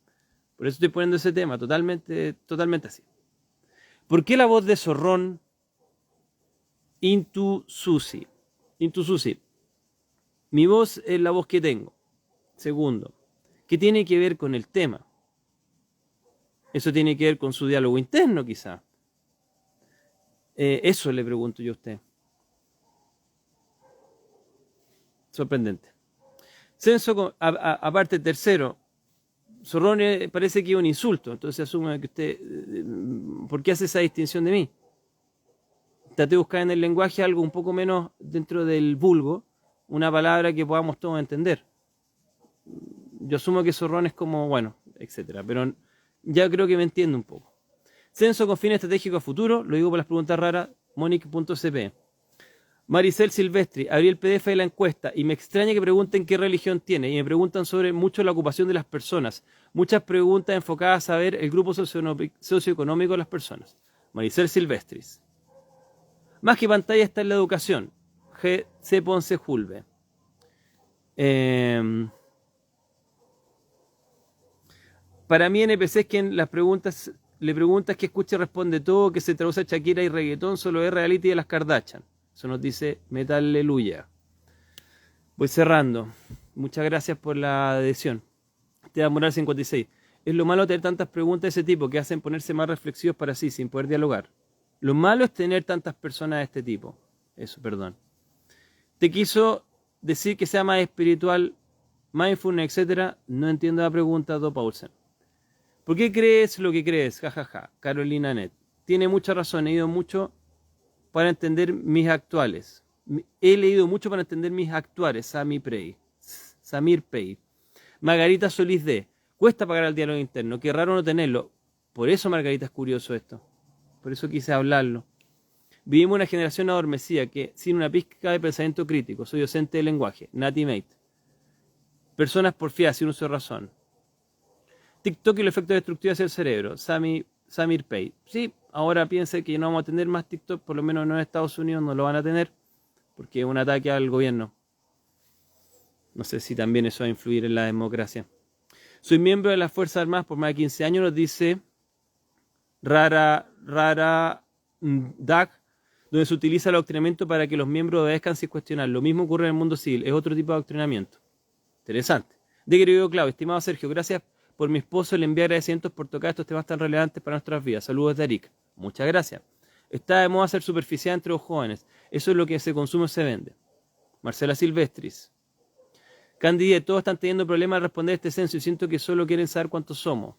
Por eso estoy poniendo ese tema, totalmente así. ¿Por qué la voz de Zorrón Intu Susi? Intu Susi. Mi voz es la voz que tengo. Segundo, ¿qué tiene que ver con el tema? Eso tiene que ver con su diálogo interno, quizá. Eso le pregunto yo a usted. Sorprendente. Censo, aparte, tercero, Zorrón parece que es un insulto, entonces asume que usted, ¿por qué hace esa distinción de mí? Traté de buscar en el lenguaje algo un poco menos dentro del vulgo, una palabra que podamos todos entender. Yo asumo que Zorrón es como, bueno, etcétera, pero ya creo que me entiende un poco. Censo con fin estratégico a futuro, lo digo por las preguntas raras, monic.cp. Maricel Silvestri, abrí el PDF de la encuesta y me extraña que pregunten qué religión tiene y me preguntan sobre mucho la ocupación de las personas. Muchas preguntas enfocadas a saber el grupo socioeconómico de las personas. Maricel Silvestris. Más que pantalla está en la educación. G.C. Ponce Julve. Para mí NPC es quien las preguntas, le preguntas que escucha y responde todo, que se traduce a Shakira y reggaetón, solo es reality de las Kardashian. Eso nos dice Metalleluya. Voy cerrando. Muchas gracias por la adhesión. Esteban Moral 56. Es lo malo tener tantas preguntas de ese tipo que hacen ponerse más reflexivos para sí, sin poder dialogar. Lo malo es tener tantas personas de este tipo. Eso, perdón. Te quiso decir que sea más espiritual, mindfulness, etc. No entiendo la pregunta, Do Paulsen. ¿Por qué crees lo que crees? Jajaja. Carolina Net. Tiene mucha razón. He ido mucho para entender mis actuales. He leído mucho para entender mis actuales. Samir Pei. Margarita Solís D. Cuesta pagar al diálogo interno. Qué raro no tenerlo. Por eso, Margarita, es curioso esto. Por eso quise hablarlo. Vivimos una generación adormecida que, sin una pizca de pensamiento crítico, soy docente de lenguaje. Natimate. Personas porfiadas sin uso de razón. TikTok y el efecto destructivo hacia el cerebro. Samir Pei. Sí, ahora piensa que no vamos a tener más TikTok, por lo menos no en Estados Unidos no lo van a tener, porque es un ataque al gobierno. No sé si también eso va a influir en la democracia. Soy miembro de las Fuerzas Armadas por más de 15 años, nos dice Rara Dag, donde se utiliza el adoctrinamiento para que los miembros obedezcan sin cuestionar. Lo mismo ocurre en el mundo civil, es otro tipo de adoctrinamiento. Interesante. De querido Claudio, estimado Sergio, gracias por mi esposo, le envié agradecimientos por tocar estos temas tan relevantes para nuestras vidas. Saludos de Arica. Muchas gracias. Está de moda ser superficial entre los jóvenes. Eso es lo que se consume o se vende. Marcela Silvestris. Candide, todos están teniendo problemas de responder este censo y siento que solo quieren saber cuántos somos.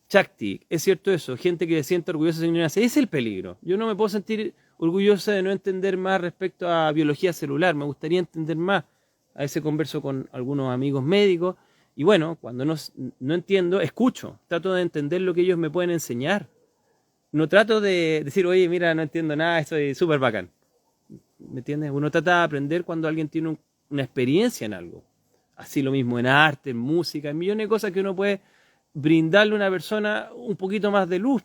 Chakti, es cierto eso, gente que se siente orgullosa de su ignorancia. Ese es el peligro. Yo no me puedo sentir orgullosa de no entender más respecto a biología celular. Me gustaría entender más. A veces converso con algunos amigos médicos y bueno, cuando no entiendo, escucho. Trato de entender lo que ellos me pueden enseñar. No trato de decir, oye, mira, no entiendo nada, estoy súper bacán. ¿Me entiendes? Uno trata de aprender cuando alguien tiene una experiencia en algo. Así lo mismo en arte, en música, en millones de cosas que uno puede brindarle a una persona un poquito más de luz.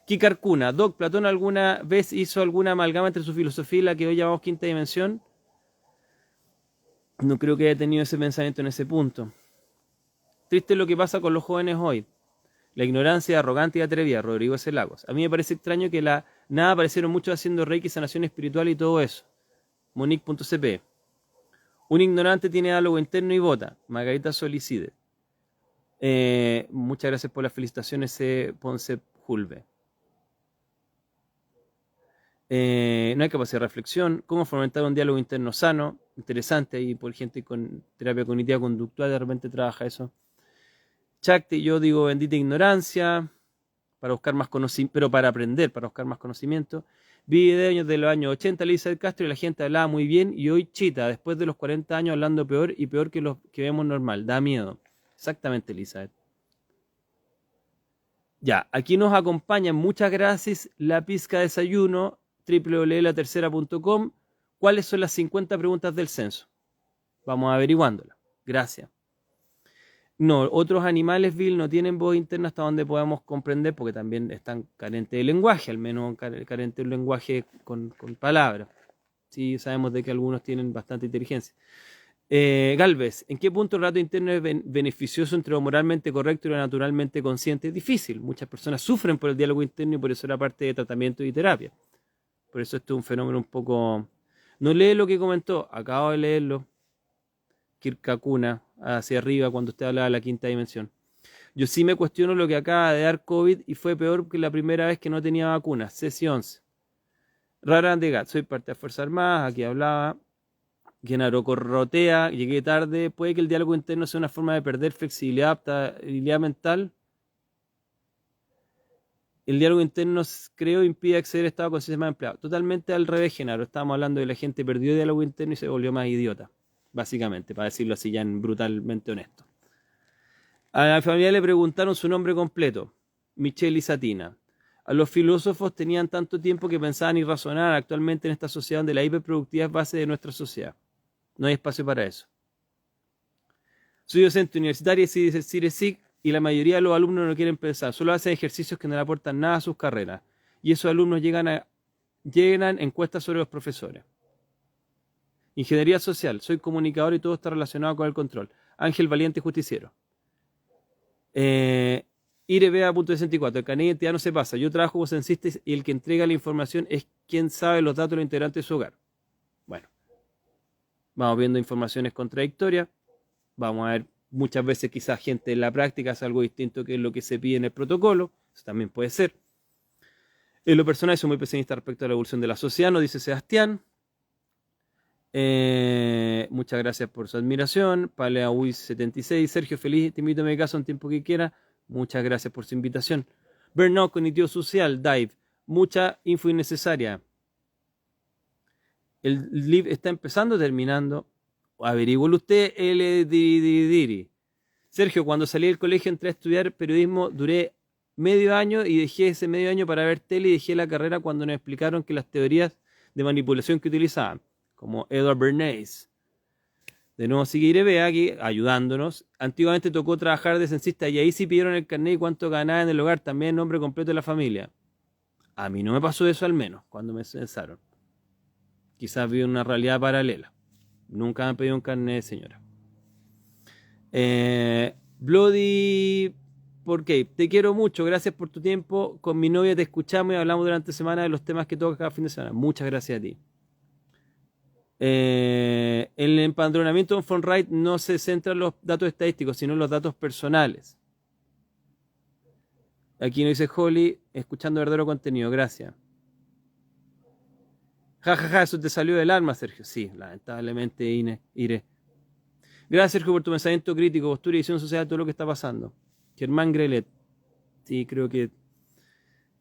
Kikarkuna, Doc, ¿Platón alguna vez hizo alguna amalgama entre su filosofía y la que hoy llamamos quinta dimensión? No creo que haya tenido ese pensamiento en ese punto. Triste lo que pasa con los jóvenes hoy. La ignorancia arrogante y atrevida, Rodrigo S. Lagos. A mí me parece extraño que nada aparecieron muchos haciendo reiki, sanación espiritual y todo eso. Monique.cp. Un ignorante tiene diálogo interno y vota. Margarita Solicide. Muchas gracias por las felicitaciones, Ponce Julve. No hay capacidad de reflexión. ¿Cómo fomentar un diálogo interno sano? Interesante, y por gente con terapia cognitiva conductual de repente trabaja eso. Chakti, yo digo bendita ignorancia, para buscar más conocimiento, pero para aprender, para buscar más conocimiento. Vi videos de los años 80, Elizabeth Castro, y la gente hablaba muy bien, y hoy chita, después de los 40 años hablando peor y peor que los que vemos normal. Da miedo. Exactamente, Elizabeth. Ya, aquí nos acompañan, muchas gracias, La Pizca Desayuno, www.latercera.com. ¿Cuáles son las 50 preguntas del censo? Vamos averiguándolas. Gracias. No, otros animales, Bill, no tienen voz interna hasta donde podamos comprender, porque también están carentes de lenguaje, al menos carentes de un lenguaje con palabras. Sí, sabemos de que algunos tienen bastante inteligencia. Galvez, ¿en qué punto el relato interno es beneficioso entre lo moralmente correcto y lo naturalmente consciente? Es difícil. Muchas personas sufren por el diálogo interno y por eso era parte de tratamiento y terapia. Por eso esto es un fenómeno un poco... No lee lo que comentó, acabo de leerlo. Kirkakuna, hacia arriba, cuando usted hablaba de la quinta dimensión. Yo sí me cuestiono lo que acaba de dar COVID y fue peor que la primera vez que no tenía vacunas. Ceci 11. Rara de Gat, soy parte de Fuerzas Armadas, aquí hablaba. Genaro Corrotea, llegué tarde. Puede que el diálogo interno sea una forma de perder flexibilidad, adaptabilidad mental. El diálogo interno, creo, impide acceder a estado de conciencia más empleado. Totalmente al revés, Genaro. Estábamos hablando de la gente perdió el diálogo interno y se volvió más idiota. Básicamente, para decirlo así ya brutalmente honesto. A la familia le preguntaron su nombre completo, Michelle Isatina. A los filósofos tenían tanto tiempo que pensaban y razonaban actualmente en esta sociedad donde la hiperproductividad es base de nuestra sociedad. No hay espacio para eso. Soy docente universitario y CIRESIC y la mayoría de los alumnos no quieren pensar, solo hacen ejercicios que no le aportan nada a sus carreras. Y esos alumnos llenan encuestas sobre los profesores. Ingeniería social, soy comunicador y todo está relacionado con el control. Ángel Valiente Justiciero. IRBA.64, el carnet de identidad no se pasa. Yo trabajo como censista y el que entrega la información es quien sabe los datos de los integrantes de su hogar. Bueno, vamos viendo informaciones contradictorias. Vamos a ver muchas veces quizás gente en la práctica hace algo distinto que lo que se pide en el protocolo. Eso también puede ser. En lo personal soy muy pesimista respecto a la evolución de la sociedad, nos dice Sebastián. Muchas gracias por su admiración. Paleaui76, Sergio, feliz, te invito a mi casa un tiempo que quiera. Muchas gracias por su invitación. Burnout cognitivo social, Dive, mucha info innecesaria. El live está empezando o terminando. Averígüelo usted, Diri. Sergio, cuando salí del colegio entré a estudiar periodismo, duré medio año y dejé ese medio año para ver tele y dejé la carrera cuando nos explicaron que las teorías de manipulación que utilizaban, como Edward Bernays. De nuevo sigue Irebe aquí ayudándonos. Antiguamente tocó trabajar de censista y ahí sí pidieron el carnet y cuánto ganaba en el hogar, también nombre completo de la familia. A mí no me pasó eso al menos cuando me censaron. Quizás vi una realidad paralela. Nunca me han pedido un carnet, señora. Bloody... ¿Por qué? Te quiero mucho, gracias por tu tiempo. Con mi novia te escuchamos y hablamos durante semana de los temas que tocas cada fin de semana. Muchas gracias a ti. El empadronamiento de un Fonrite no se centra en los datos estadísticos, sino en los datos personales. Aquí nos dice Holly, escuchando verdadero contenido, gracias. Ja, eso te salió del alma, Sergio. Sí, lamentablemente, Iré. Gracias, Sergio, por tu pensamiento crítico, postura y visión social de todo lo que está pasando. Germán Grelet. Sí, creo que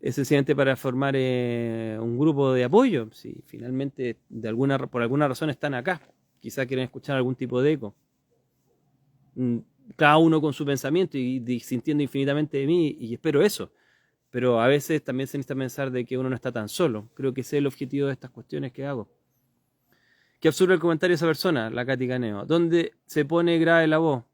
es sencillamente para formar un grupo de apoyo. Sí, finalmente, por alguna razón están acá. Quizá quieren escuchar algún tipo de eco. Cada uno con su pensamiento y sintiendo infinitamente de mí, y espero eso. Pero a veces también se necesita pensar de que uno no está tan solo. Creo que ese es el objetivo de estas cuestiones que hago. Qué absurdo el comentario de esa persona, la Katy Caneo. ¿Dónde se pone grave la voz?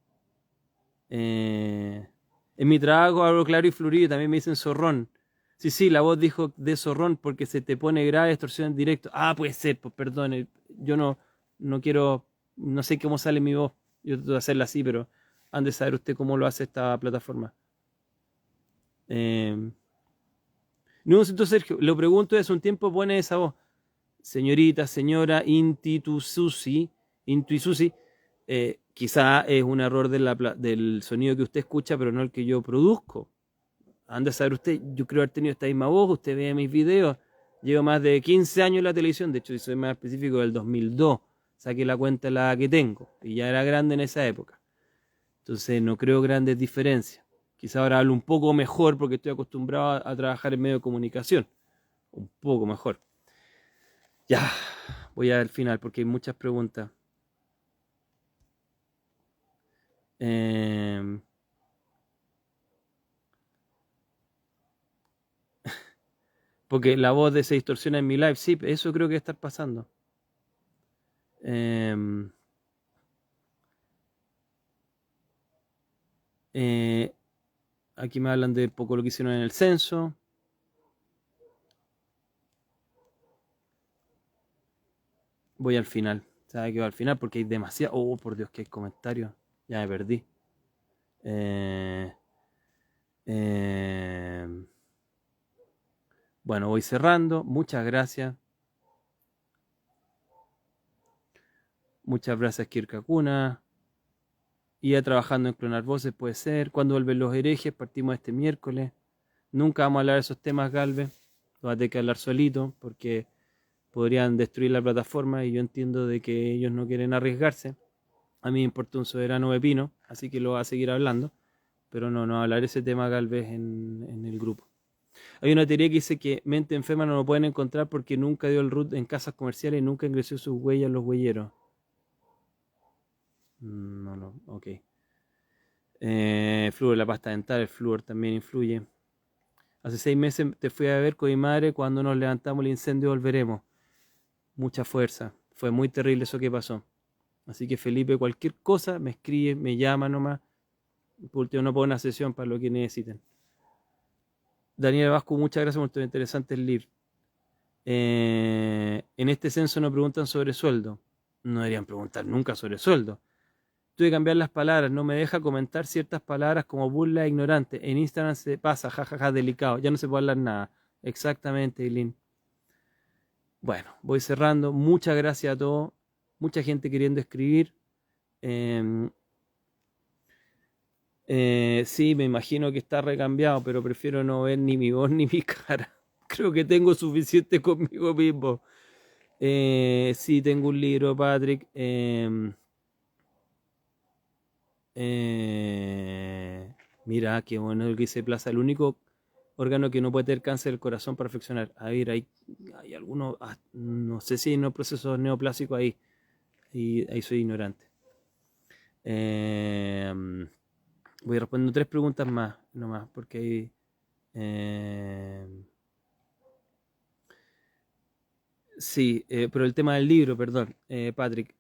En mi trabajo hablo claro y fluido, también me dicen zorrón. Sí, sí, la voz dijo de zorrón porque se te pone grave, distorsión en directo. Ah, puede ser, pues perdón, yo no quiero, no sé cómo sale mi voz. Yo trato de hacerla así, pero han de saber usted cómo lo hace esta plataforma. No, siento Sergio, lo pregunto, es un tiempo pone esa voz. Señorita, señora, Intuisusi, quizá es un error del sonido que usted escucha, pero no el que yo produzco. Anda a saber usted, yo creo haber tenido esta misma voz, usted ve mis videos, llevo más de 15 años en la televisión, de hecho, si soy más específico, del 2002, saqué la cuenta la que tengo, y ya era grande en esa época. Entonces no creo grandes diferencias. Quizá ahora hablo un poco mejor porque estoy acostumbrado a trabajar en medio de comunicación, un poco mejor. Ya, voy al final porque hay muchas preguntas. Eh, porque la voz se distorsiona en mi live, sí, eso creo que está pasando. Eh, eh, aquí me hablan de poco lo que hicieron en el censo. Voy al final. ¿Sabe que voy al final? Porque hay demasiado. Oh, por Dios, que hay comentarios. Ya me perdí. Eh, eh, bueno, voy cerrando. Muchas gracias. Muchas gracias, Kirkakuna. Iba trabajando en clonar voces, puede ser. Cuando vuelven los herejes? Partimos este miércoles. Nunca vamos a hablar de esos temas, Galvez. Lo voy a tener que hablar solito porque podrían destruir la plataforma y yo entiendo de que ellos no quieren arriesgarse. A mí me importa un soberano pepino, así que lo voy a seguir hablando. Pero no hablar ese tema, Galvez, en el grupo. Hay una teoría que dice que mente enferma no lo pueden encontrar porque nunca dio el root en casas comerciales y nunca ingresó sus huellas en los huelleros. No, ok. Flúor, la pasta dental, el flúor también influye. Hace 6 meses te fui a ver con mi madre, cuando nos levantamos el incendio volveremos. Mucha fuerza. Fue muy terrible eso que pasó. Así que Felipe, cualquier cosa, me escribe, me llama nomás. Por último, no pongo una sesión para lo que necesiten. Daniel Vasco, muchas gracias por tu interesante libro. En este censo no preguntan sobre sueldo. No deberían preguntar nunca sobre sueldo. Tuve que cambiar las palabras, no me deja comentar ciertas palabras como burla e ignorante. En Instagram se pasa, jajaja, delicado. Ya no se puede hablar nada. Exactamente, Eileen. Bueno, voy cerrando. Muchas gracias a todos. Mucha gente queriendo escribir. Sí, me imagino que está recambiado, pero prefiero no ver ni mi voz ni mi cara. Creo que tengo suficiente conmigo mismo. Sí, tengo un libro, Patrick. Mira, qué bueno lo que dice Plaza. El único órgano que no puede tener cáncer del corazón para perfeccionar. A ver, hay algunos, no sé si hay unos procesos neoplásicos ahí. Ahí soy ignorante. Voy respondiendo 3 preguntas más, nomás, porque hay... sí, pero el tema del libro, perdón, Patrick.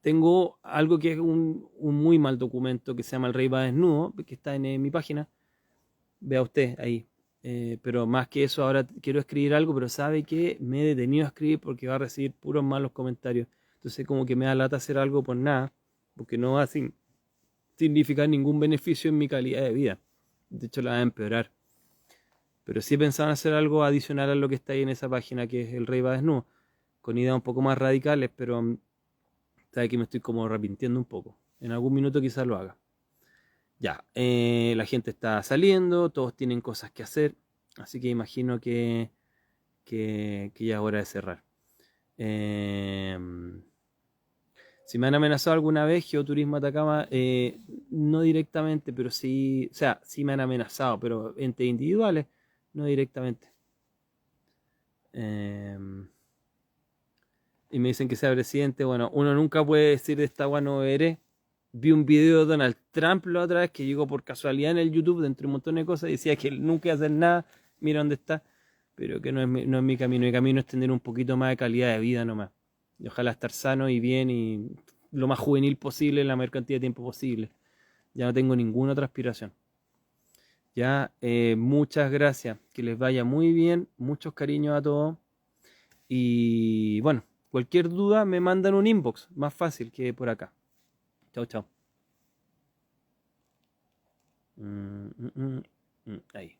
Tengo algo que es un muy mal documento que se llama El Rey va desnudo, que está en mi página. Vea usted ahí. Pero más que eso, ahora quiero escribir algo, pero sabe que me he detenido a escribir porque va a recibir puros malos comentarios. Entonces como que me da lata hacer algo por nada, porque no va a significar ningún beneficio en mi calidad de vida. De hecho, la va a empeorar. Pero sí pensaban hacer algo adicional a lo que está ahí en esa página, que es El Rey va desnudo, con ideas un poco más radicales, pero sabe que me estoy como arrepintiendo un poco. En algún minuto quizás lo haga. Ya, la gente está saliendo, todos tienen cosas que hacer, así que imagino que ya es hora de cerrar. Si me han amenazado alguna vez, Geoturismo Atacama, no directamente, pero sí, o sea, sí me han amenazado, pero entes individuales, no directamente. Y me dicen que sea presidente. Bueno, uno nunca puede decir de esta agua no beberé. Vi un video de Donald Trump la otra vez que llegó por casualidad en el YouTube, de entre un montón de cosas, y decía que él nunca iba a hacer nada mira dónde está, pero que no es mi camino. Mi camino es tener un poquito más de calidad de vida nomás. Y ojalá estar sano y bien y lo más juvenil posible en la mayor cantidad de tiempo posible. Ya no tengo ninguna otra aspiración. Ya, muchas gracias. Que les vaya muy bien. Muchos cariños a todos. Y bueno, cualquier duda me mandan un inbox. Más fácil que por acá. Chao, chao. Ahí.